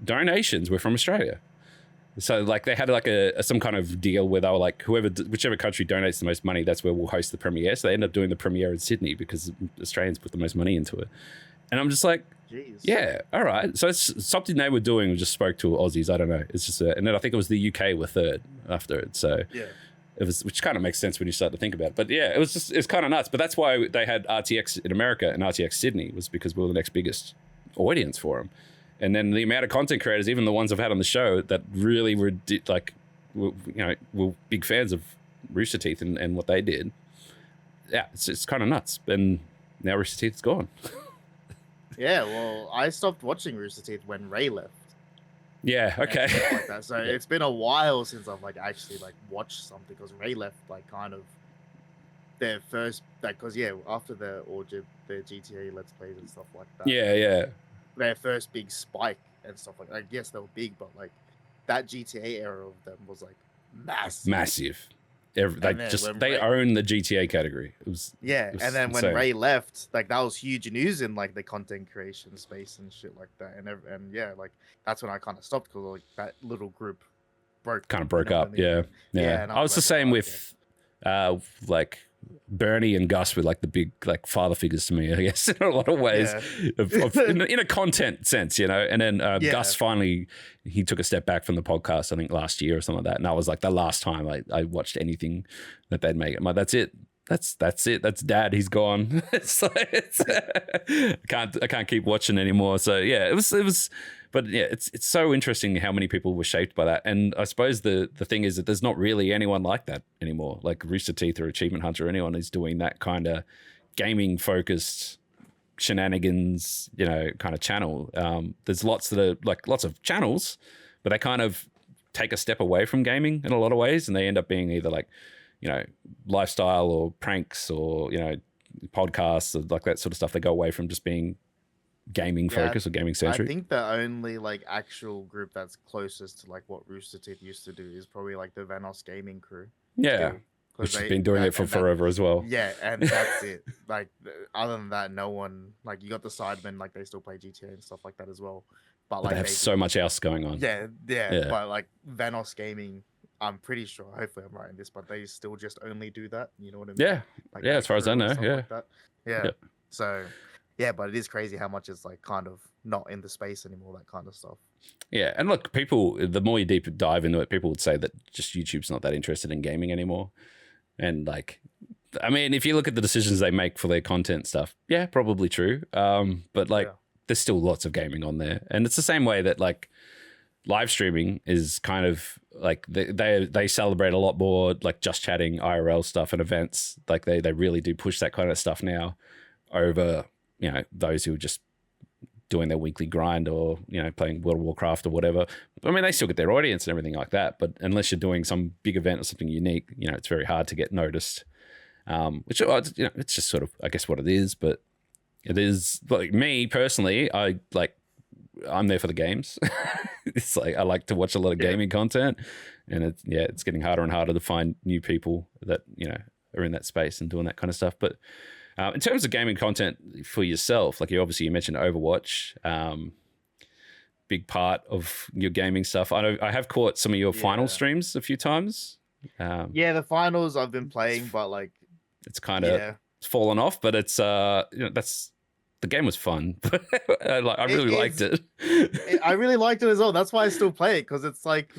donations were from Australia. So like they had like some kind of deal where they were like, whichever country donates the most money, that's where we'll host the premiere. So they ended up doing the premiere in Sydney because Australians put the most money into it. And I'm just like, jeez. Yeah, all right. So it's something they were doing. We just spoke to Aussies. I don't know. It's just, and then I think it was the UK were third after it. So yeah, it was, which kind of makes sense when you start to think about it. But yeah, it's kind of nuts. But that's why they had RTX in America and RTX Sydney, was because we were the next biggest audience for them. And then the amount of content creators, even the ones I've had on the show, that really were were big fans of Rooster Teeth and what they did. Yeah, it's kind of nuts. And now Rooster Teeth is gone. Yeah, well, I stopped watching Rooster Teeth when Ray left. Yeah, okay. Like that. So it's been a while since I've like actually like watched something, because Ray left like kind of their first, like, because after the GTA Let's Plays and stuff like that. Yeah. Their first big spike and stuff like that. Like, yes, they were big, but like that GTA era of them was like massive. They own the GTA category. It was and then insane. When Ray left, like that was huge news in like the content creation space and shit like that. And like that's when I kind of stopped, because like that little group broke up. Yeah. I was the same with like Bernie and Gus were like the big like father figures to me, I guess, in a lot of ways, in a content sense, And then Gus finally, he took a step back from the podcast, I think last year or something like that, and that was like the last time I watched anything that they'd make. I'm like, that's it. That's it. That's Dad. He's gone. I can't keep watching anymore. So yeah, it was. But yeah, it's so interesting how many people were shaped by that. And I suppose the thing is that there's not really anyone like that anymore, like Rooster Teeth or Achievement Hunter or anyone who's doing that kind of gaming focused shenanigans, kind of channel. There's lots of channels, but they kind of take a step away from gaming in a lot of ways, and they end up being either like, lifestyle or pranks or, podcasts or like that sort of stuff. They go away from just being gaming focus or gaming centric. I think the only like actual group that's closest to like what Rooster Teeth used to do is probably like the Vanos gaming crew. Yeah. Which has been doing it for forever as well. Yeah, and that's it. Like, other than that, no one, like, you got the Sidemen, like, they still play GTA and stuff like that as well. But like, they have so much else going on. Yeah. But like, Vanos Gaming, I'm pretty sure, hopefully I'm right in this, but they still just only do that. You know what I mean? Yeah. Like, as far as I know. Yeah. Like yeah. So, yeah, but it is crazy how much is like kind of not in the space anymore, that kind of stuff. Yeah, and look, people, the more you deep dive into it, people would say that just YouTube's not that interested in gaming anymore. And like, I mean, if you look at the decisions they make for their content stuff, yeah, probably true. But like, there's still lots of gaming on there. And it's the same way that like live streaming is kind of like they celebrate a lot more like just chatting IRL stuff and events. Like they really do push that kind of stuff now over, you know, those who are just doing their weekly grind or, you know, playing World of Warcraft or whatever. I mean, they still get their audience and everything like that, but unless you're doing some big event or something unique, you know, it's very hard to get noticed. Which, you know, it's just sort of, I guess, what it is. But it is, like, me personally, I'm there for the games. It's like I like to watch a lot of gaming content, and it's getting harder and harder to find new people that, you know, are in that space and doing that kind of stuff. But in terms of gaming content for yourself, like you mentioned Overwatch, big part of your gaming stuff. I know I have caught some of your final streams a few times. The finals I've been playing, but like it's kind of fallen off. But it's you know, the game was fun. I really liked it. I really liked it as well. That's why I still play it, because it's like,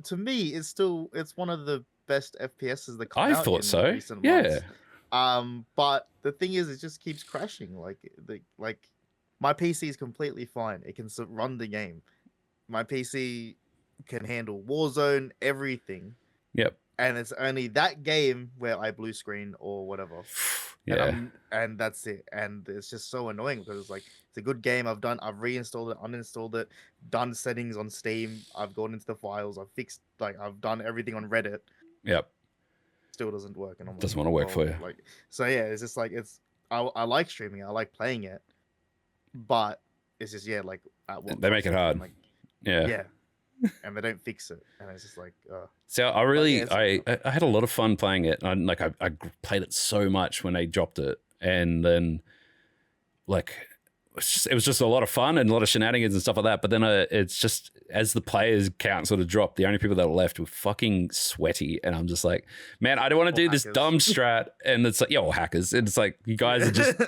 to me, it's one of the best FPSs that come out. I thought so. Yeah. But the thing is, it just keeps crashing. Like my PC is completely fine. It can run the game. My PC can handle Warzone, everything. Yep. And it's only that game where I blue screen or whatever. Yeah. And that's it. And it's just so annoying, because it's like, it's a good game. I've reinstalled it, uninstalled it, done settings on Steam. I've gone into the files. I've done everything on Reddit. Yep. Still doesn't work. And I'm doesn't want to work for you. Like, so yeah, it's just like, I like streaming. I like playing it, but it's just, like, at what they make it hard. Like, yeah. And they don't fix it, and it's just like, so I really, I had a lot of fun playing it. I played it so much when they dropped it, and then like it was just a lot of fun and a lot of shenanigans and stuff like that. But then it's just, as the players count sort of dropped, the only people that were left were fucking sweaty, and I'm just like, man, I don't want to do this dumb strat. And it's like, all hackers. And it's like, you guys are just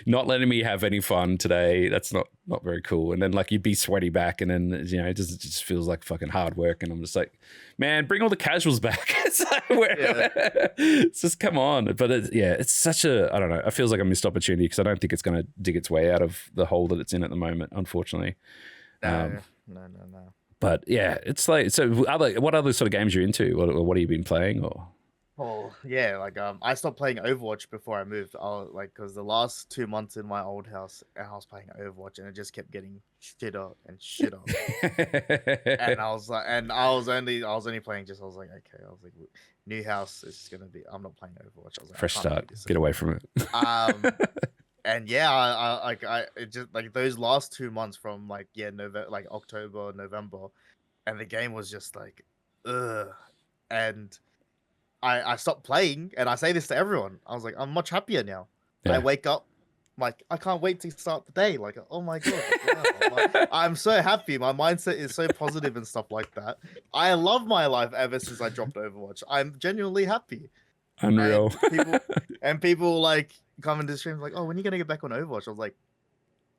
not letting me have any fun today. That's not very cool. And then like you'd be sweaty back, and then, you know, it just feels like fucking hard work. And I'm just like, man, bring all the casuals back. It's like, it's just, come on. But it's such a, I don't know, it feels like a missed opportunity, because I don't think it's going to dig its way out of the hole that it's in at the moment, unfortunately. No. But yeah, it's like, so what other sort of games you're into? What have you been playing? Or I stopped playing Overwatch before I moved. Because the last 2 months in my old house, I was playing Overwatch, and it just kept getting shitter and shitter. And I was only playing I was like, new house is just gonna be. I'm not playing Overwatch. I was like, fresh start. Get away from it. And I it just like those last 2 months from October, November, and the game was just like, ugh. And I stopped playing, and I say this to everyone. I was like, I'm much happier now. Yeah. I wake up, like, I can't wait to start the day. Like, oh my god, I'm so happy. My mindset is so positive and stuff like that. I love my life ever since I dropped Overwatch. I'm genuinely happy. Unreal. And people like come into the stream like, oh, when are you gonna get back on Overwatch? I was like,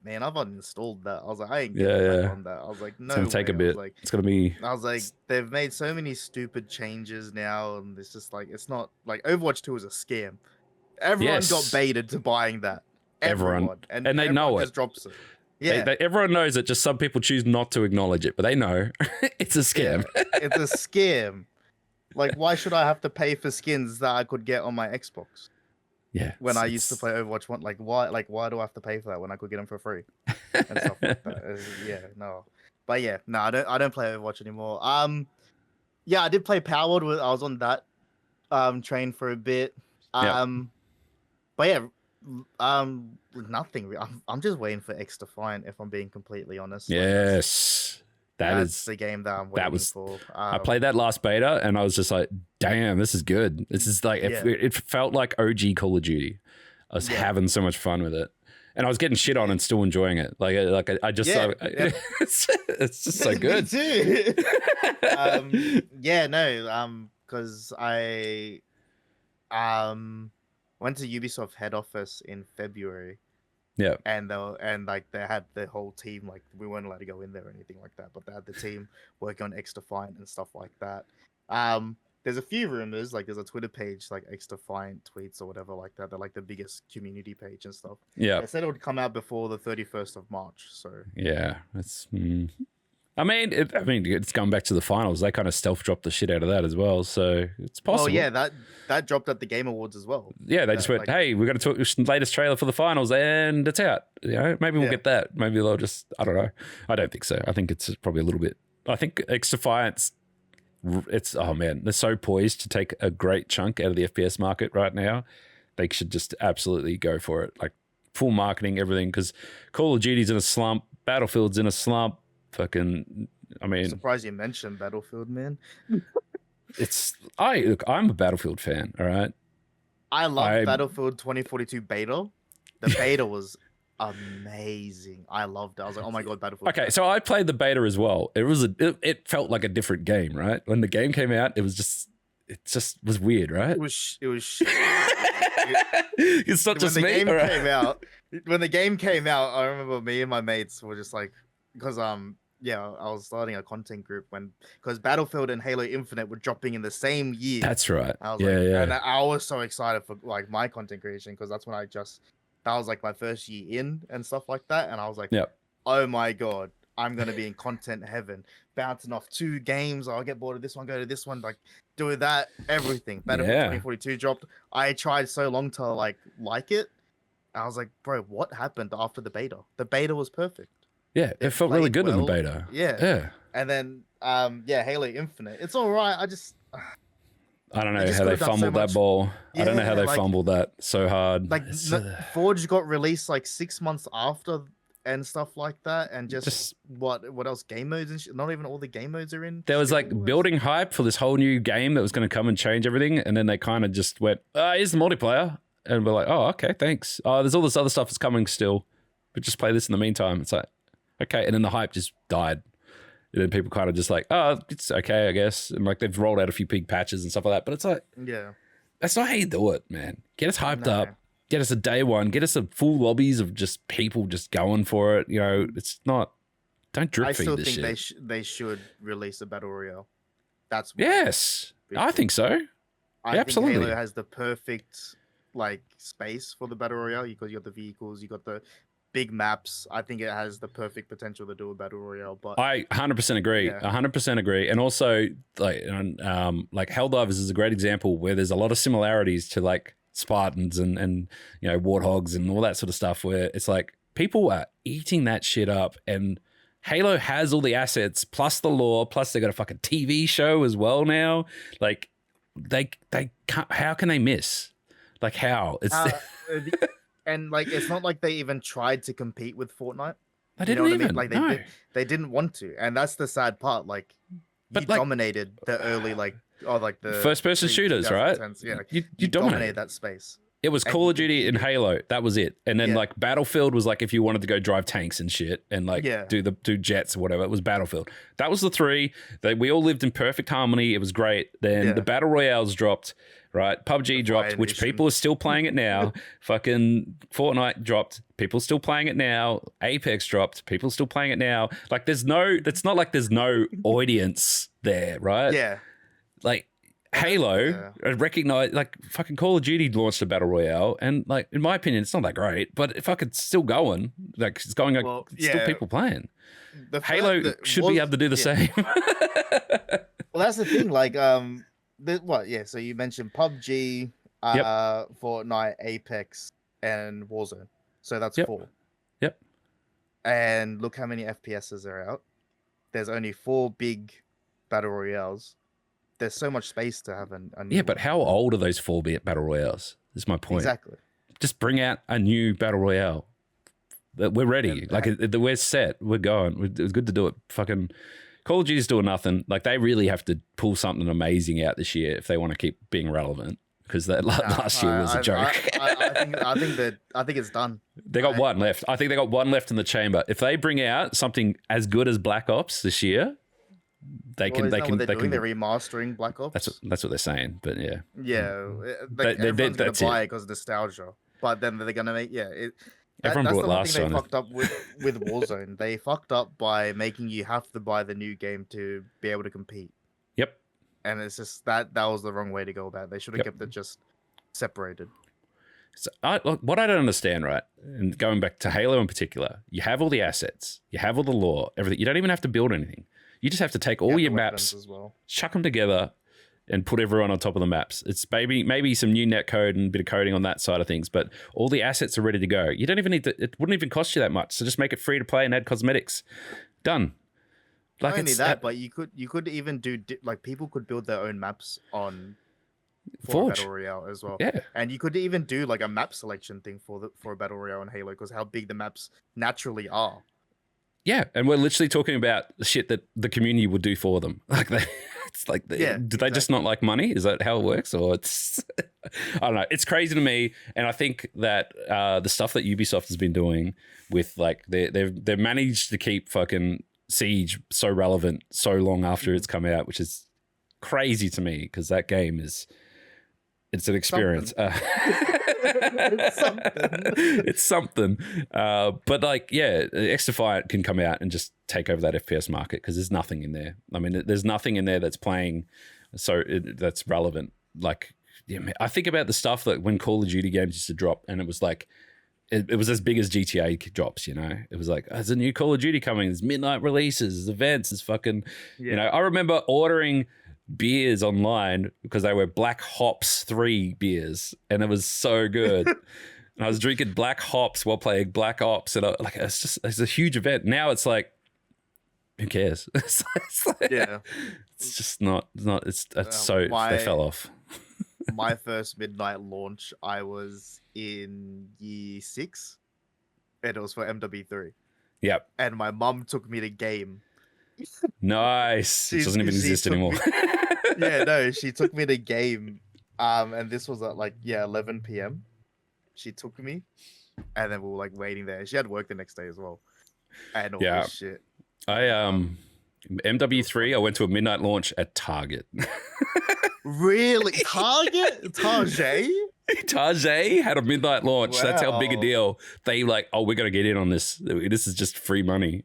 man, I've uninstalled that. I was like, I ain't getting back on that. I was like, no, it's gonna take a bit. It's gonna be. I was like, they've made so many stupid changes now, and it's just like, it's not like Overwatch 2 is a scam. Everyone got baited to buying that. Everyone. And they know it. Just drops it. Yeah, everyone knows it. Just some people choose not to acknowledge it, but they know it's a scam. Yeah, it's a scam. Like, why should I have to pay for skins that I could get on my Xbox? Yeah. When I used to play Overwatch 1, why do I have to pay for that when I could get them for free? And stuff like that. No. But I don't play Overwatch anymore. I did play Powered. I was on that train for a bit. But nothing. I'm just waiting for X Defiant, if I'm being completely honest. Yes. That's the game that I'm waiting for. I played that last beta, and I was just like, damn, this is good. This is like, it felt like OG Call of Duty. I was having so much fun with it. And I was getting shit on and still enjoying it. I just, it's just so good. Me too. Because I went to Ubisoft head office in February. Yeah. And they had the whole team, like we weren't allowed to go in there or anything like that, but they had the team working on X Defiant and stuff like that. There's a few rumors, like there's a Twitter page, like X Defiant tweets or whatever like that. They're like the biggest community page and stuff. Yeah. They said it would come out before the 31st of March. So yeah, it's. I mean, it's going back to the finals. They kind of stealth dropped the shit out of that as well, so it's possible. Oh yeah, that dropped at the Game Awards as well. Yeah, they just went, hey, we're going to talk the latest trailer for the finals, and it's out. You know, maybe we'll get that. Maybe they'll just, I don't know. I don't think so. I think it's probably a little bit. I think X Defiance. It's they're so poised to take a great chunk out of the FPS market right now. They should just absolutely go for it, like full marketing, everything. Because Call of Duty's in a slump, Battlefield's in a slump. Fucking, I mean, I'm surprised you mentioned Battlefield, man. I'm a Battlefield fan. All right, I love Battlefield 2042 beta. The beta was amazing. I loved it. I was like, oh my god, Battlefield. Okay, so I played the beta as well. It felt like a different game, right? When the game came out, it just was weird, right? It was It's not just me. When the game came out, I remember me and my mates were just like, because I was starting a content group because Battlefield and Halo Infinite were dropping in the same year. That's right. I was and I was so excited for like my content creation because that's when that was like my first year in and stuff like that, and I was like, oh my god, I'm gonna be in content heaven, bouncing off 2 games. I'll get bored of this one, go to this one, like do that, everything. Battlefield 2042 dropped. I tried so long to like it. I was like, bro, what happened after the beta? The beta was perfect. Yeah, it felt really good in the beta. Yeah. And then, Halo Infinite. It's all right. I don't know how they fumbled that ball. I don't know how they fumbled that so hard. Like, Forge got released like 6 months after and stuff like that. And just what else? Game modes and shit. Not even all the game modes are in. There was like building hype for this whole new game that was going to come and change everything. And then they kind of just went, here's the multiplayer. And we're like, oh, okay, thanks. There's all this other stuff that's coming still. But just play this in the meantime. It's like, okay, and then the hype just died. And then people kind of just like, oh, it's okay, I guess. And like they've rolled out a few big patches and stuff like that. But it's like, that's not how you do it, man. Get us hyped up. Get us a day one. Get us a full lobbies of just people just going for it. You know, it's not. Don't drip feed this shit. I still think they should release a battle royale. That's I think so. Absolutely. Think Halo has the perfect like space for the battle royale because you got the vehicles, you got the big maps. I think it has the perfect potential to do a battle royale. But I 100% agree. 100% agree. And also, like Helldivers is a great example where there's a lot of similarities to like Spartans and you know Warthogs and all that sort of stuff. Where it's like people are eating that shit up, and Halo has all the assets plus the lore, plus they got a fucking TV show as well now. Like they can't. How can they miss? Like how it's. And like, it's not like they even tried to compete with Fortnite. They didn't even. Like they didn't want to, and that's the sad part. Like, you dominated the early the first-person shooters, right? Yeah, you dominated that space. It was Call of Duty and Halo. That was it. And then like Battlefield was like if you wanted to go drive tanks and shit and like do jets or whatever. It was Battlefield. That was the 3. We all lived in perfect harmony. It was great. Then the Battle Royales dropped. Right, PUBG dropped, which people are still playing it now. Fucking Fortnite dropped, people still playing it now. Apex dropped, people still playing it now. Like it's not like there's no audience there, right? Yeah. Like Halo, recognize like fucking Call of Duty launched a battle royale, and like in my opinion, it's not that great, but if it's still going, like it's going, still people playing. Halo should be able to do the same. Well, that's the thing. Like, so you mentioned PUBG, Fortnite, Apex, and Warzone. So that's 4. Yep. And look how many FPSs are out. There's only 4 big battle royales. There's so much space to have a new but how old are those 4 battle royales? Is my point. Exactly. Just bring out a new battle royale. We're ready. We're set. We're going. It's good to do it. Fucking Call of Duty's doing nothing. Like they really have to pull something amazing out this year if they want to keep being relevant. Because that last year was a joke. I think it's done. They got one left. I think they got one left in the chamber. If they bring out something as good as Black Ops this year, they can. They're remastering Black Ops. That's what they're saying. But yeah, everyone's gonna buy it because of nostalgia. But then they're gonna make everyone bought last time. one. They fucked up with Warzone. They fucked up by making you have to buy the new game to be able to compete. Yep. And it's just that was the wrong way to go about it. They should have kept it just separated. So what I don't understand, right? And going back to Halo in particular, you have all the assets, you have all the lore, everything. You don't even have to build anything. You just have to take all your maps, as well. chuck them together, and put everyone on top of the maps. It's maybe some new net code and a bit of coding on that side of things, but all the assets are ready to go. You don't even need to. It wouldn't even cost you that much. So just make it free to play and add cosmetics. Done. Like not only that, but you could even do like people could build their own maps on Forge Battle Royale as well. Yeah, and you could even do like a map selection thing for a Battle Royale in Halo because how big the maps naturally are. Yeah, and we're literally talking about the shit that the community would do for them. Like do they just not like money? Is that how it works? Or it's I don't know. It's crazy to me, and I think that the stuff that Ubisoft has been doing with like they've managed to keep fucking Siege so relevant so long after it's come out, which is crazy to me because that game it's an experience. It's something. But like, yeah, X-Defiant can come out and just take over that FPS market because there's nothing in there. I mean, there's nothing in there that's playing, that's relevant. Like, yeah, I think about the stuff that when Call of Duty games used to drop, and it was like, it was as big as GTA drops, you know? It was like, there's a new Call of Duty coming, there's midnight releases, there's events, there's fucking, you know, I remember ordering beers online because they were Black Hops 3 beers, and it was so good. And I was drinking Black Hops while playing Black Ops, and it's a huge event. Now it's like, who cares? It's just not, they fell off. My first midnight launch, I was in year 6, and it was for MW3. Yep. And my mum took me to game. Nice. It doesn't even exist anymore. Yeah, no, she took me to game. And this was at 11 p.m. She took me, and then we were like waiting there. She had work the next day as well. And all this shit. MW3, I went to a midnight launch at Target. Really? Target? Target? Target had a midnight launch. Wow. That's how big a deal. They we're going to get in on this. This is just free money.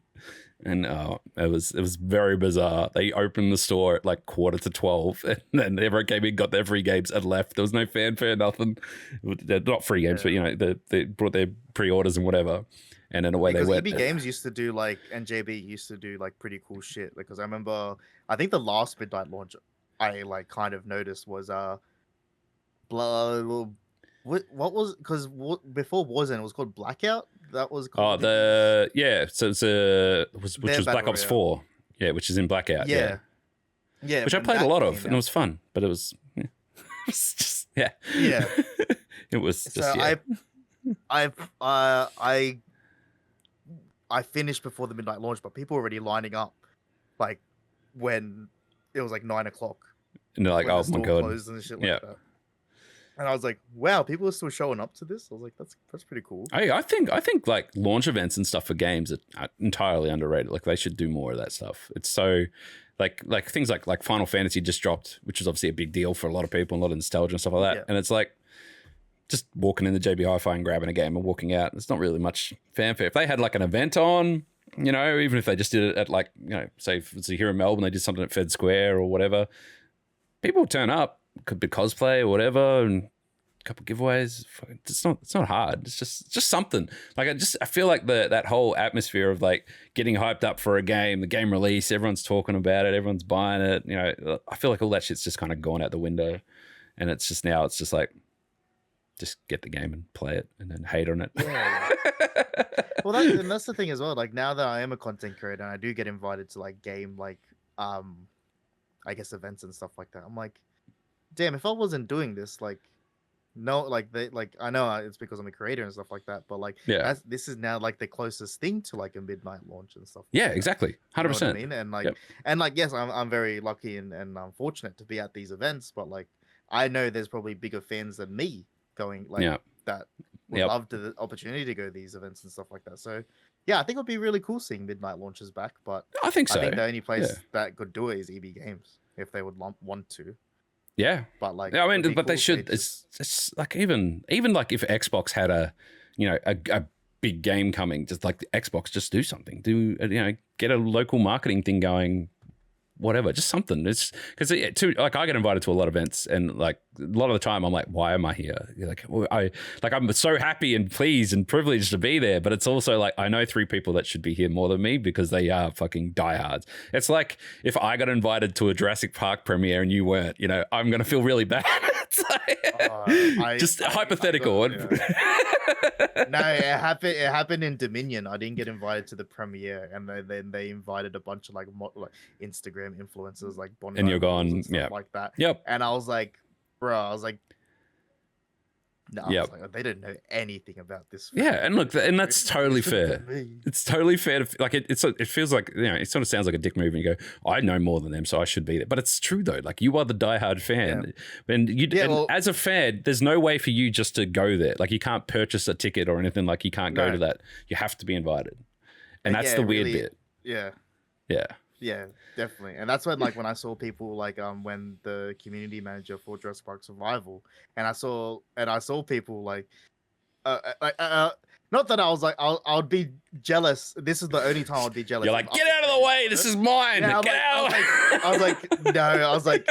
And it was very bizarre. They opened the store at 11:45, and then everyone came in, got their free games, and left. There was no fanfare, nothing. They're not free games, but you know, they brought their pre-orders and whatever. And in a way, they went. EB Games used to do NJB used to do pretty cool shit. Because I remember, I think the last midnight launch I kind of noticed was what was, because before Warzone it was called Blackout. That was called so which was Black Ops 4, which is in Blackout, which I played a lot of, and it was fun, but it was just it was just so I finished before the midnight launch, but people were already lining up when it was 9 o'clock, and they're like, oh my god, and shit like that. And I was like, wow, people are still showing up to this. I was like, that's pretty cool. I think launch events and stuff for games are entirely underrated. They should do more of that stuff. It's so like things like Final Fantasy just dropped, which is obviously a big deal for a lot of people and a lot of nostalgia and stuff like that. Yeah. And it's just walking in the JB Hi-Fi and grabbing a game and walking out. It's not really much fanfare. If they had an event on, you know, even if they just did it at say if it's here in Melbourne, they did something at Fed Square or whatever, people would turn up. Could be cosplay or whatever, and a couple giveaways. It's not hard. It's just something. I feel like that whole atmosphere of getting hyped up for a game, the game release, everyone's talking about it, everyone's buying it. You know, I feel like all that shit's just kind of gone out the window, and it's just just get the game and play it, and then hate on it. Yeah. Well, that's the thing as well. Now that I am a content creator and I do get invited to game I guess events and stuff like that, I'm like, damn, if I wasn't doing this, no, like they like I know it's because I'm a creator and stuff like that, but like Yeah. this is now like the closest thing to like a midnight launch and stuff. Yeah, Like that. exactly. You know what I 100%. mean? Yep. And like yes, I'm very lucky and I'm fortunate to be at these events, but like I know there's probably bigger fans than me going like Yeah. that would Yep. love the opportunity to go to these events and stuff like that. So yeah, I think it would be really cool seeing midnight launches back, but I think so. I think the only place Yeah. that could do it is EB Games if they would want to. Yeah. But like, Yeah, I it'd mean, be but cool they if should. It's like even like if Xbox had a big game coming, just like Xbox, just do something. Do get a local marketing thing going. Whatever, just something. It's because like I get invited to a lot of events, and like a lot of the time I'm like, why am I here? Like I'm so happy and pleased and privileged to be there, but it's also like I know 3 people that should be here more than me because they are fucking diehards. It's like if I got invited to a Jurassic Park premiere and you weren't, I'm gonna feel really bad. It's like, just hypothetical. No, it happened in Dominion. I didn't get invited to the premiere, and then they invited a bunch of like Instagram influencers like Bondi And you're gone, and stuff yeah. like that. Yep. And I was like, bro, no, I Yep. was like, they didn't know anything about this. Yeah, and look, and that's totally fair. Me. It's totally fair to like it. It feels like it sort of sounds like a dick move, and you go, I know more than them, so I should be there. But it's true though. Like you are the diehard fan, and as a fan, there's no way for you just to go there. Like you can't purchase a ticket or anything. Like you can't go to that. You have to be invited, and that's the weird bit. Yeah. Yeah. Yeah, definitely. And that's when when I saw people like when the community manager for Jurassic Park Survival, and I saw people like not that I was like I would be jealous. This is the only time I'd be jealous. You're like, get out of the way. This is mine. Yeah, get out. I was like, no. I was like,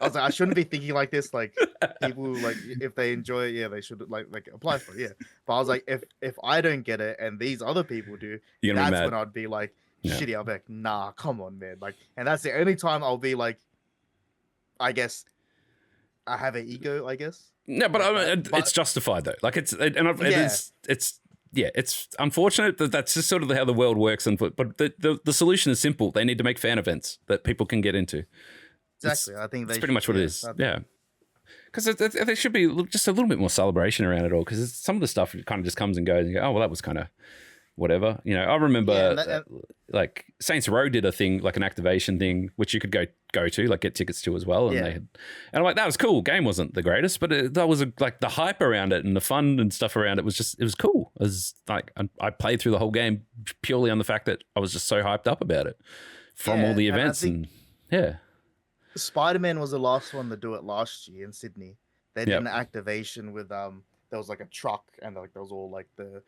I shouldn't be thinking like this. Like people like if they enjoy it, yeah, they should like apply for it. Yeah. But I was like, if I don't get it and these other people do, that's when I'd be like, shitty. I'll be like, nah, come on, man. Like, and that's the only time I'll be like, I guess I have an ego, I guess. No, but it's justified though. Like it's unfortunate that that's just sort of how the world works. But the solution is simple. They need to make fan events that people can get into. Exactly. I think that's pretty much what it is. Yeah. Because there should be just a little bit more celebration around it all. Because some of the stuff kind of just comes and goes. And you go, oh well, that was kind of whatever. I remember like Saints Row did a thing, like an activation thing, which you could go to, like get tickets to as well. And I'm like, that was cool. Game wasn't the greatest, but that was like the hype around it and the fun and stuff around it was cool. It was like, I played through the whole game purely on the fact that I was just so hyped up about it from all the events. And Spider-Man was the last one to do it last year in Sydney. They did an activation with there was like a truck and like there was all like the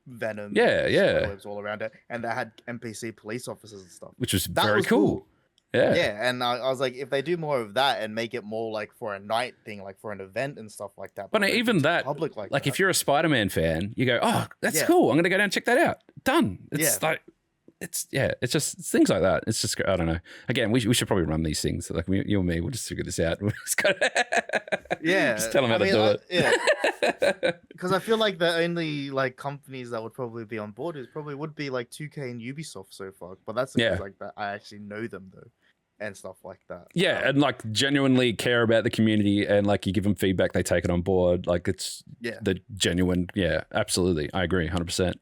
Venom webs all around it, and they had NPC police officers and stuff, which was very cool. Yeah, and I was like, if they do more of that and make it more like for a night thing, like for an event and stuff like that. But even that, public like if you're a Spider-Man fan, you go, oh, that's cool. I'm gonna go down and check that out. Done. It's like. It's just things like that. It's just, I don't know. Again, we should probably run these things. Like you and me, we'll just figure this out. We'll just just tell them how to do it. Yeah, because I feel like the only like companies that would probably be on board would be like 2K and Ubisoft so far. But that's because like that I actually know them though, and stuff like that. Yeah, and like genuinely care about the community, and like you give them feedback, they take it on board. Like it's the genuine. Yeah, absolutely, I agree, 100%.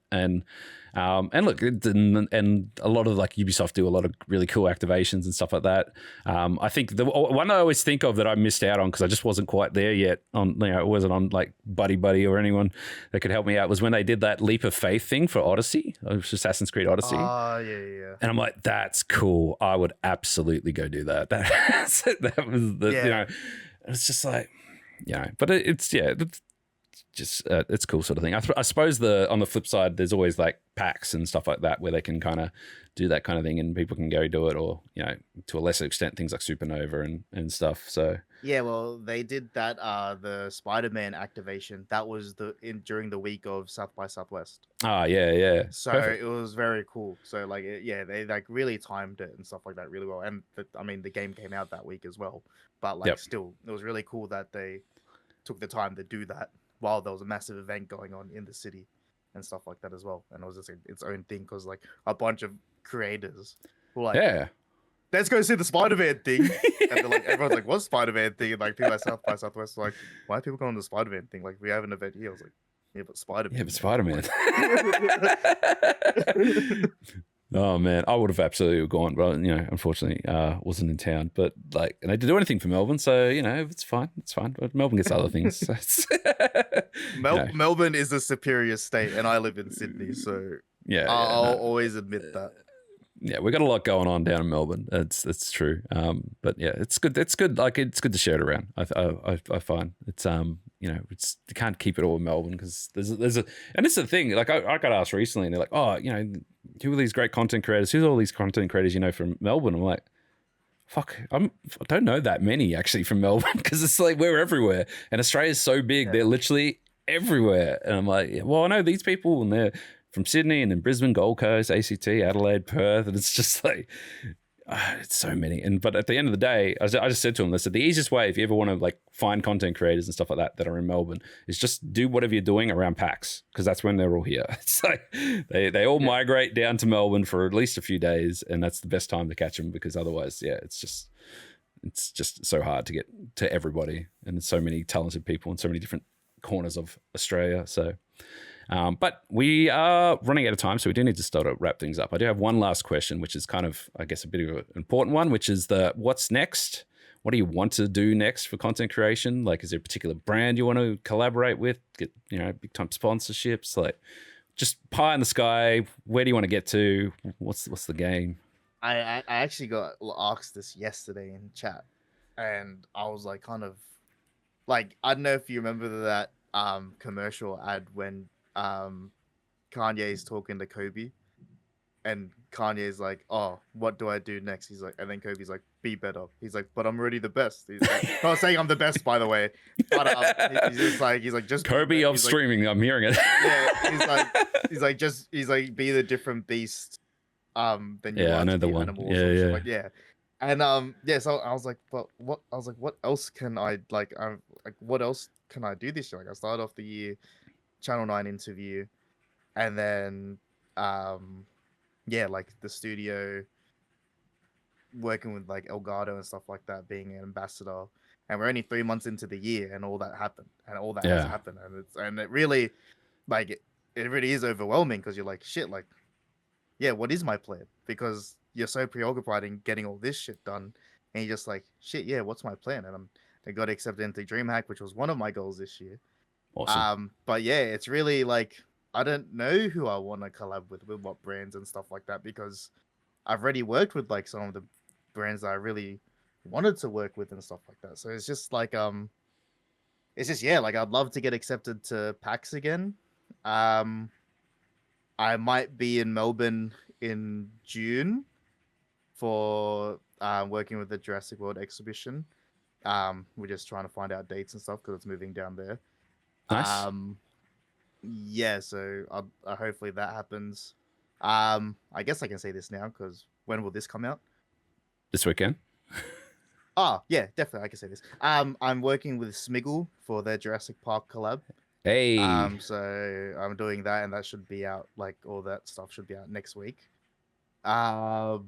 And look, and a lot of like Ubisoft do a lot of really cool activations and stuff like that. I think the one I always think of that I missed out on because I just wasn't quite there yet it wasn't on like Buddy or anyone that could help me out was when they did that Leap of Faith thing for Odyssey, Assassin's Creed Odyssey. Yeah. And I'm like, that's cool. I would absolutely go do that. That was it's just like, but it's just it's cool sort of thing. I suppose on the flip side, there's always like packs and stuff like that where they can kind of do that kind of thing and people can go do it, or to a lesser extent things like Supernova and stuff. So well, they did that the Spider-Man activation that was during the week of South by Southwest. Yeah. So Perfect. it was very cool. So like they like really timed it and stuff like that really well. And the game came out that week as well. But like still, it was really cool that they took the time to do that while there was a massive event going on in the city and stuff like that as well. And it was just its own thing because like a bunch of creators were like, let's go see the Spider-Man thing. And they're like, everyone's like, what's Spider-Man thing? And like people at South by Southwest are like, why are people going to the Spider-Man thing? Like we have an event here. I was like, yeah, but Spider-Man. Yeah, but Spider-Man. Oh man, I would have absolutely gone, but unfortunately, wasn't in town. But like, and I didn't do anything for Melbourne, so it's fine. It's fine. But Melbourne gets other things. So Melbourne is a superior state, and I live in Sydney, so yeah, I'll always admit that. Yeah, we got a lot going on down in Melbourne. That's true. But yeah, it's good. It's good. Like it's good to share it around. I find it's it's you can't keep it all in Melbourne because there's a and it's the thing. Like I got asked recently, and they're like, oh, who are these great content creators? Who's all these content creators from Melbourne? I'm like, fuck, I don't know that many actually from Melbourne because it's like we're everywhere, and Australia's so big. Yeah. They're literally everywhere, and I'm like, well, I know these people, and they're from Sydney and then Brisbane, Gold Coast, ACT, Adelaide, Perth, and it's just like it's so many. But at the end of the day, I just said to them, I said the easiest way if you ever want to like find content creators and stuff like that are in Melbourne is just do whatever you're doing around PAX because that's when they're all here. It's like they all migrate down to Melbourne for at least a few days, and that's the best time to catch them because otherwise, it's just so hard to get to everybody, and there's so many talented people in so many different corners of Australia. So. But we are running out of time, so we do need to start to wrap things up. I do have one last question, which is kind of, I guess, a bit of an important one, which is what's next? What do you want to do next for content creation? Like, is there a particular brand you want to collaborate with? Get, big time sponsorships? Like, just pie in the sky. Where do you want to get to? What's the game? I actually got asked this yesterday in chat, and I was like, kind of, like, I don't know if you remember that commercial ad when Kanye's talking to Kobe, and Kanye's like, "Oh, what do I do next?" He's like, and then Kobe's like, "Be better." He's like, "But I'm already the best." He's like, not saying I'm the best, by the way, but he's like, just Kobe of streaming. I'm hearing it. Yeah, he's like, be the different beast. Than you are I know to the be one. animal or Yeah. Like, yeah. And so I was like, but what? I was like, what else can I like? What else can I do this year? Like, I started off the year Channel 9 interview, and then like the studio, working with like Elgato and stuff like that, being an ambassador, and we're only 3 months into the year, and all that happened, and all that has happened, and it really, like, it really is overwhelming because you're like, shit, like, yeah, what is my plan? Because you're so preoccupied in getting all this shit done, and you're just like, shit, yeah, what's my plan? And I got accepted into DreamHack, which was one of my goals this year. Awesome. But yeah, it's really like, I don't know who I want to collab with what brands and stuff like that, because I've already worked with like some of the brands that I really wanted to work with and stuff like that. So it's just like, it's just, yeah, like I'd love to get accepted to PAX again. I might be in Melbourne in June for working with the Jurassic World exhibition. We're just trying to find out dates and stuff because it's moving down there. Nice. Yeah, so hopefully that happens. I guess I can say this now because when will this come out? This weekend. Oh, yeah, definitely I can say this. I'm working with Smiggle for their Jurassic Park collab. Hey. So I'm doing that, and that should be out, like, all that stuff should be out next week. Yeah,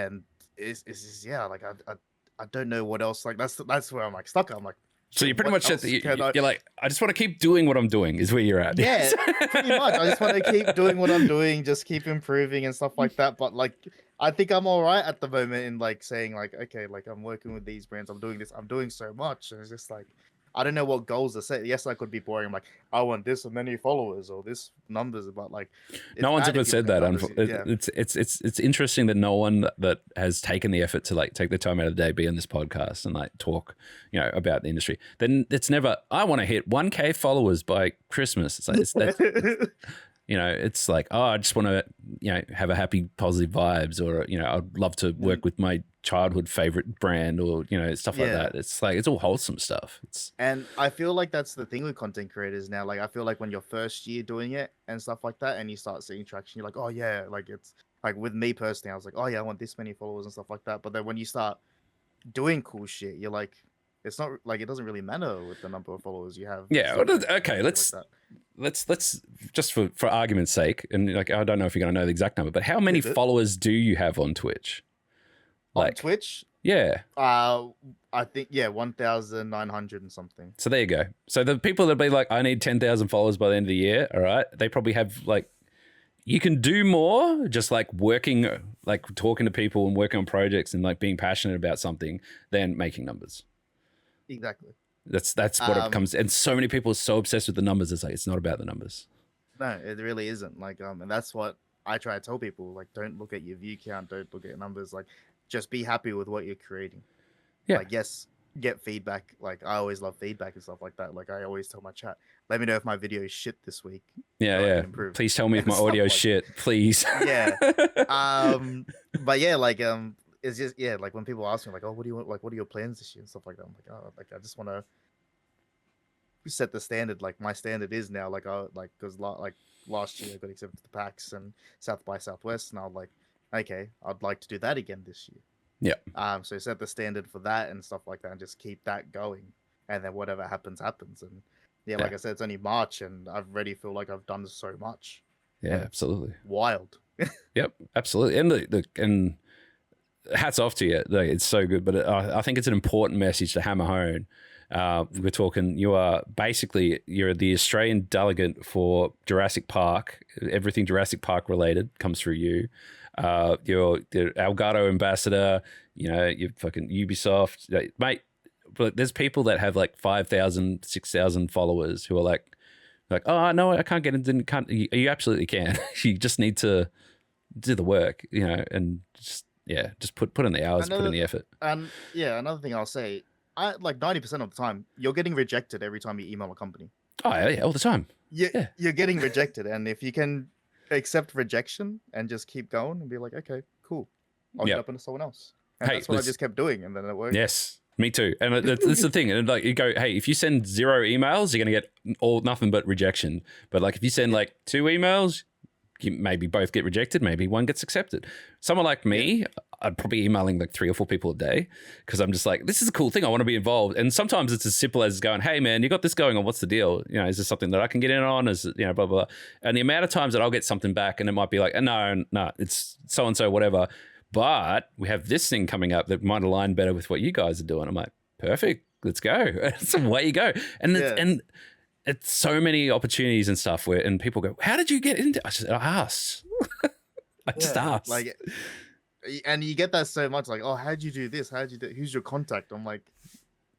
and it's yeah, like I don't know what else. Like that's where I'm like stuck. I'm like, so you're pretty much at you're like, I just want to keep doing what I'm doing is where you're at. Yeah, pretty much. I just want to keep doing what I'm doing, just keep improving and stuff like that. But like, I think I'm all right at the moment in like saying like, okay, like I'm working with these brands, I'm doing this, I'm doing so much, and it's just like, I don't know what goals to set. Yes, I could be boring. I'm like, I want this many followers or this numbers, but like, no one's ever said that. Yeah. It's interesting that no one that has taken the effort to like take the time out of the day, be on this podcast and like talk, about the industry. Then it's never, I want to hit 1K followers by Christmas. It's like, it's like, oh, I just want to, have a happy, positive vibes, or, I'd love to work with my childhood favorite brand, or, stuff like that. It's like, it's all wholesome stuff. And I feel like that's the thing with content creators now. Like, I feel like when you're first year doing it and stuff like that, and you start seeing traction, you're like, oh yeah, like it's like with me personally, I was like, oh yeah, I want this many followers and stuff like that. But then when you start doing cool shit, you're like, it's not like it doesn't really matter with the number of followers you have. Yeah. So, Okay. Let's just for argument's sake, and like I don't know if you're gonna know the exact number, but how many followers do you have on Twitch? On Twitch? Yeah. I think 1,900 and something. So there you go. So the people that be like, I need 10,000 followers by the end of the year. All right, they probably have like, you can do more just like working, like talking to people and working on projects and like being passionate about something than making numbers. Exactly. That's what it comes. And so many people are so obsessed with the numbers. It's like it's not about the numbers. No, it really isn't. Like and that's what I try to tell people. Like, don't look at your view count. Don't look at numbers. Like, just be happy with what you're creating. Yeah. Like, yes, get feedback. Like, I always love feedback and stuff like that. Like, I always tell my chat, let me know if my video is shit this week. Yeah. Please tell me if my audio is shit, please. Yeah. But yeah, like it's just like when people ask me like, oh, what do you want? Like, what are your plans this year and stuff like that? I'm like, oh, like I just want to set the standard. Like my standard is now because last year I got accepted to the PAX and South by Southwest, and I was like, okay, I'd like to do that again this year. Yeah. So set the standard for that and stuff like that, and just keep that going, and then whatever happens, happens. And like I said, it's only March, and I already feel like I've done so much. Yeah, absolutely. Wild. Yep, absolutely. And and hats off to you. Like, it's so good. But I think it's an important message to hammer home. We're talking. You're the Australian delegate for Jurassic Park. Everything Jurassic Park related comes through you. You're the Elgato ambassador, you're fucking Ubisoft, mate. But there's people that have like 5,000, 6,000 followers who are like, oh no, I can't get into. Can't you absolutely can. You just need to do the work, and just put in the hours, put in the effort. And another thing I'll say, I like 90% of the time you're getting rejected every time you email a company. Oh yeah, all the time. Yeah, you're getting rejected, and if you can accept rejection and just keep going and be like, okay, cool, I'll jump into someone else. And that's what I just kept doing, and then it worked. Yes, me too. And that's the thing. And like you go, hey, if you send 0 emails, you're gonna get nothing but rejection. But like if you send like 2 emails, you maybe both get rejected, maybe one gets accepted. Someone like me, I'd probably emailing like 3 or 4 people a day because I'm just like, this is a cool thing. I want to be involved. And sometimes it's as simple as going, hey man, you got this going on. What's the deal? Is this something that I can get in on? Is it, blah, blah, blah. And the amount of times that I'll get something back and it might be like, no, it's so-and-so, whatever. But we have this thing coming up that might align better with what you guys are doing. I'm like, perfect. Let's go. It's away you go. And it's so many opportunities and stuff and people go, how did you get into? I asked. I just asked. Like, and you get that so much, like, oh, how'd you do this? How'd you do? Who's your contact? I'm like,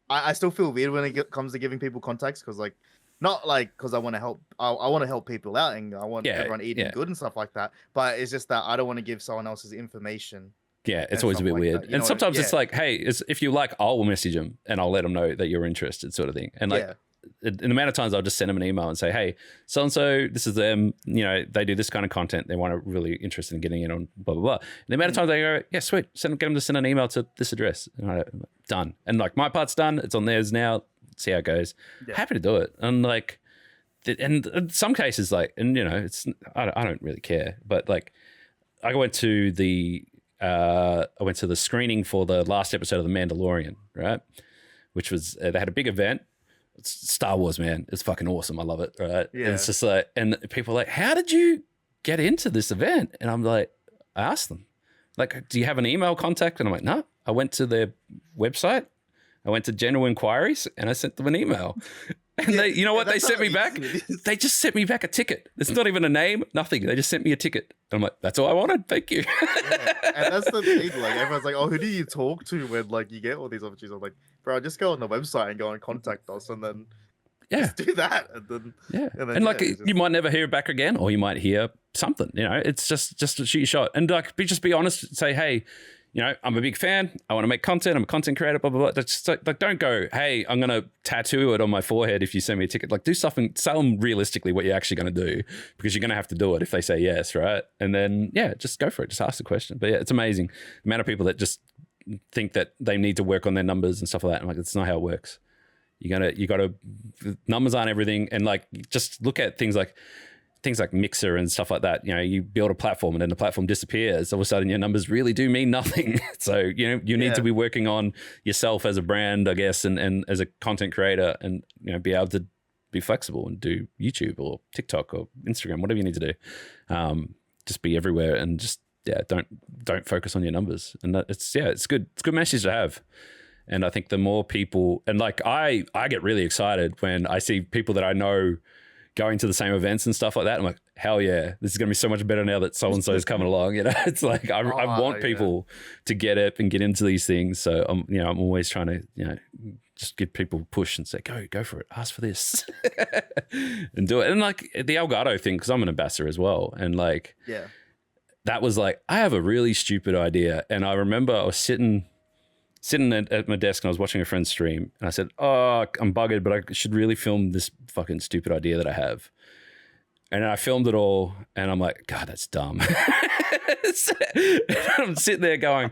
I still feel weird when it comes to giving people contacts because, like, not like because I want to help. I want to help people out and I want everyone eating good and stuff like that. But it's just that I don't want to give someone else's information. Yeah, it's always a bit weird. And sometimes it's like, hey, if you like, I'll message them and I'll let them know that you're interested, sort of thing. And like. In the amount of times I'll just send them an email and say, hey, so-and-so, this is them, they do this kind of content. They want to really interested in getting in on blah, blah, blah. And the amount of times they go, yeah, sweet, get them to send an email to this address. And I'm like, done. And like my part's done. It's on theirs now. See how it goes. Yeah. Happy to do it. And like, and in some cases, like, and it's, I don't really care. But like, I went to the screening for the last episode of The Mandalorian, right? Which was, they had a big event. It's Star Wars, man. It's fucking awesome. I love it. Right. Yeah. And it's just like, and people are like, how did you get into this event? And I'm like, I asked them, like, do you have an email contact? And I'm like, no, I went to their website. I went to general inquiries and I sent them an email. And they, you know what they sent me back? They just sent me back a ticket. It's not even a name, nothing. They just sent me a ticket. And I'm like, that's all I wanted. Thank you. And that's the thing. Like, everyone's like, oh, who do you talk to when like you get all these opportunities? I'm like, bro, just go on the website and go and contact us, and then just do that. And then like you might never hear back again, or you might hear something. It's just a shoot your shot, and like just be honest. Say, hey, I'm a big fan. I want to make content. I'm a content creator. Blah blah blah. That's like, don't go, hey, I'm gonna tattoo it on my forehead if you send me a ticket. Like, do something. Tell them realistically what you're actually gonna do, because you're gonna have to do it if they say yes, right? And then just go for it. Just ask the question. But it's amazing the amount of people that just think that they need to work on their numbers and stuff like that. I'm like, that's not how it works. You gotta numbers aren't everything. And like, just look at things like things like Mixer and stuff like that, you know, you build a platform and then the platform disappears. All of a sudden your numbers really do mean nothing. So, you know, you need to be working on yourself as a brand, I guess, and as a content creator, and, you know, be able to be flexible and do YouTube or TikTok or Instagram, whatever you need to do. Just be everywhere and just, don't focus on your numbers. And it's good. It's a good message to have. And I think the more people, and like I get really excited when I see people that I know going to the same events and stuff like that. I'm like, hell yeah, this is going to be so much better now that so-and-so is coming along. You know, it's like, I want people to get up and get into these things. So I'm always trying to, you know, just give people push and say, go for it. Ask for this and do it. And like the Elgato thing, cause I'm an ambassador as well. And like, that was like, I have a really stupid idea. And I remember I was sitting at my desk and I was watching a friend's stream and I said, oh, I'm buggered, but I should really film this fucking stupid idea that I have. And I filmed it all and I'm like, God, that's dumb. I'm sitting there going,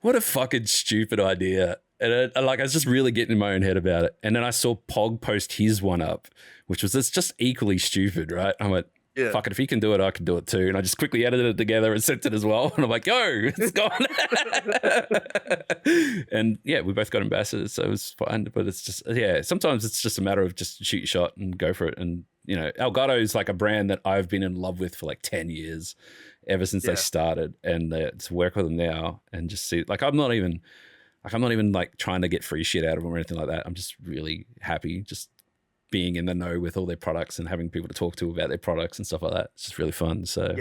what a fucking stupid idea. And I was just really getting in my own head about it. And then I saw Pog post his one up, which was just equally stupid, right? I went, fuck it, if he can do it, I can do it too. And I just quickly edited it together and sent it as well. And I'm like, yo, it's gone. And yeah, we both got ambassadors, so it was fine. But it's just, sometimes it's just a matter of just shoot your shot and go for it. And, you know, Elgato is like a brand that I've been in love with for like 10 years, ever since they started. And to work with them now and just see, like, I'm not even like trying to get free shit out of them or anything like that. I'm just really happy just being in the know with all their products and having people to talk to about their products and stuff like that. It's just really fun. So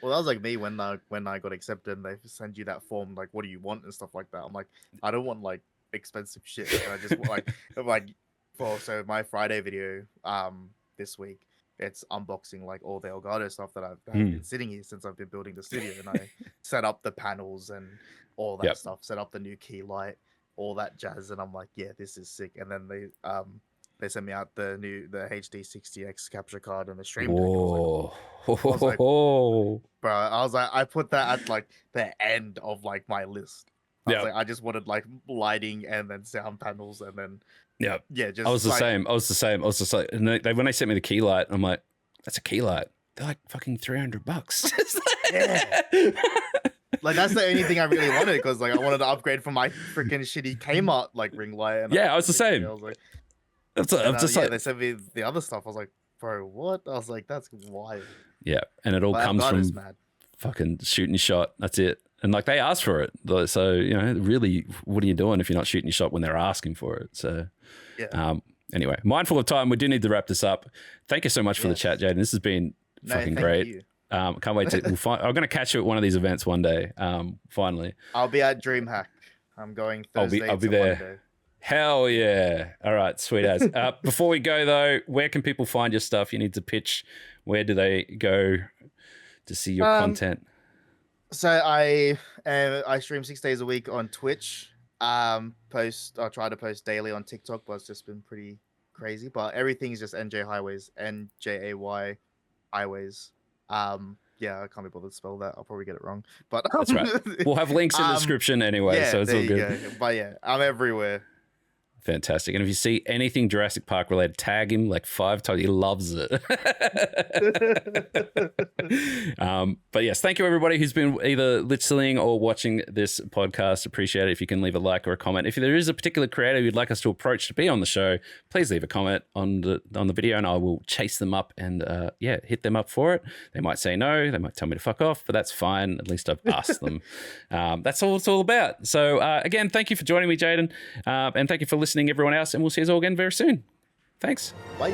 well, that was like me when I got accepted and they send you that form, like, what do you want and stuff like that. I'm like, I don't want like expensive shit. And I just so my Friday video this week, it's unboxing like all the Elgato stuff that I've been sitting here since I've been building the studio, and I set up the panels and all that stuff, set up the new key light, all that jazz, and I'm like, yeah, this is sick. And then they sent me out the HD60X capture card and the stream deck. Bro, I was like, I put that at like the end of like my list. I was like, I just wanted like lighting and then sound panels and then just I was the same. I was just like, and when they sent me the key light, I'm like, that's a key light. They're like fucking $300. Like that's the only thing I really wanted, because like I wanted to upgrade from my freaking shitty Kmart like ring light. And I was the same. I was like, they sent me the other stuff. I was like, bro, what? I was like, that's wild. Yeah, and it all comes from fucking shooting your shot. That's it. And like they asked for it, so you know, really, what are you doing if you're not shooting your shot when they're asking for it? So, anyway, mindful of time, we do need to wrap this up. Thank you so much for the chat, Jayden. This has been fucking great. Can't wait to. I'm going to catch you at one of these events one day. Finally, I'll be at DreamHack. I'm going Thursday. I'll be there. Hell yeah! All right, sweet as. Before we go though, where can people find your stuff? You need to pitch. Where do they go to see your content? So I stream 6 days a week on Twitch. I try to post daily on TikTok, but it's just been pretty crazy. But everything is just NJayHighways, NJayHighways. I can't be bothered to spell that. I'll probably get it wrong. But that's right. We'll have links in the description anyway, so it's all good. But yeah, I'm everywhere. Fantastic. And if you see anything Jurassic Park related, tag him like 5 times. He loves it. But yes, thank you everybody who's been either listening or watching this podcast. Appreciate it. If you can leave a like or a comment. If there is a particular creator you'd like us to approach to be on the show, please leave a comment on the video and I will chase them up and hit them up for it. They might say no. They might tell me to fuck off, but that's fine. At least I've asked them. That's all it's all about. So again, thank you for joining me, Jayden. And thank you for listening, everyone else, and we'll see you all again very soon. Thanks. Bye.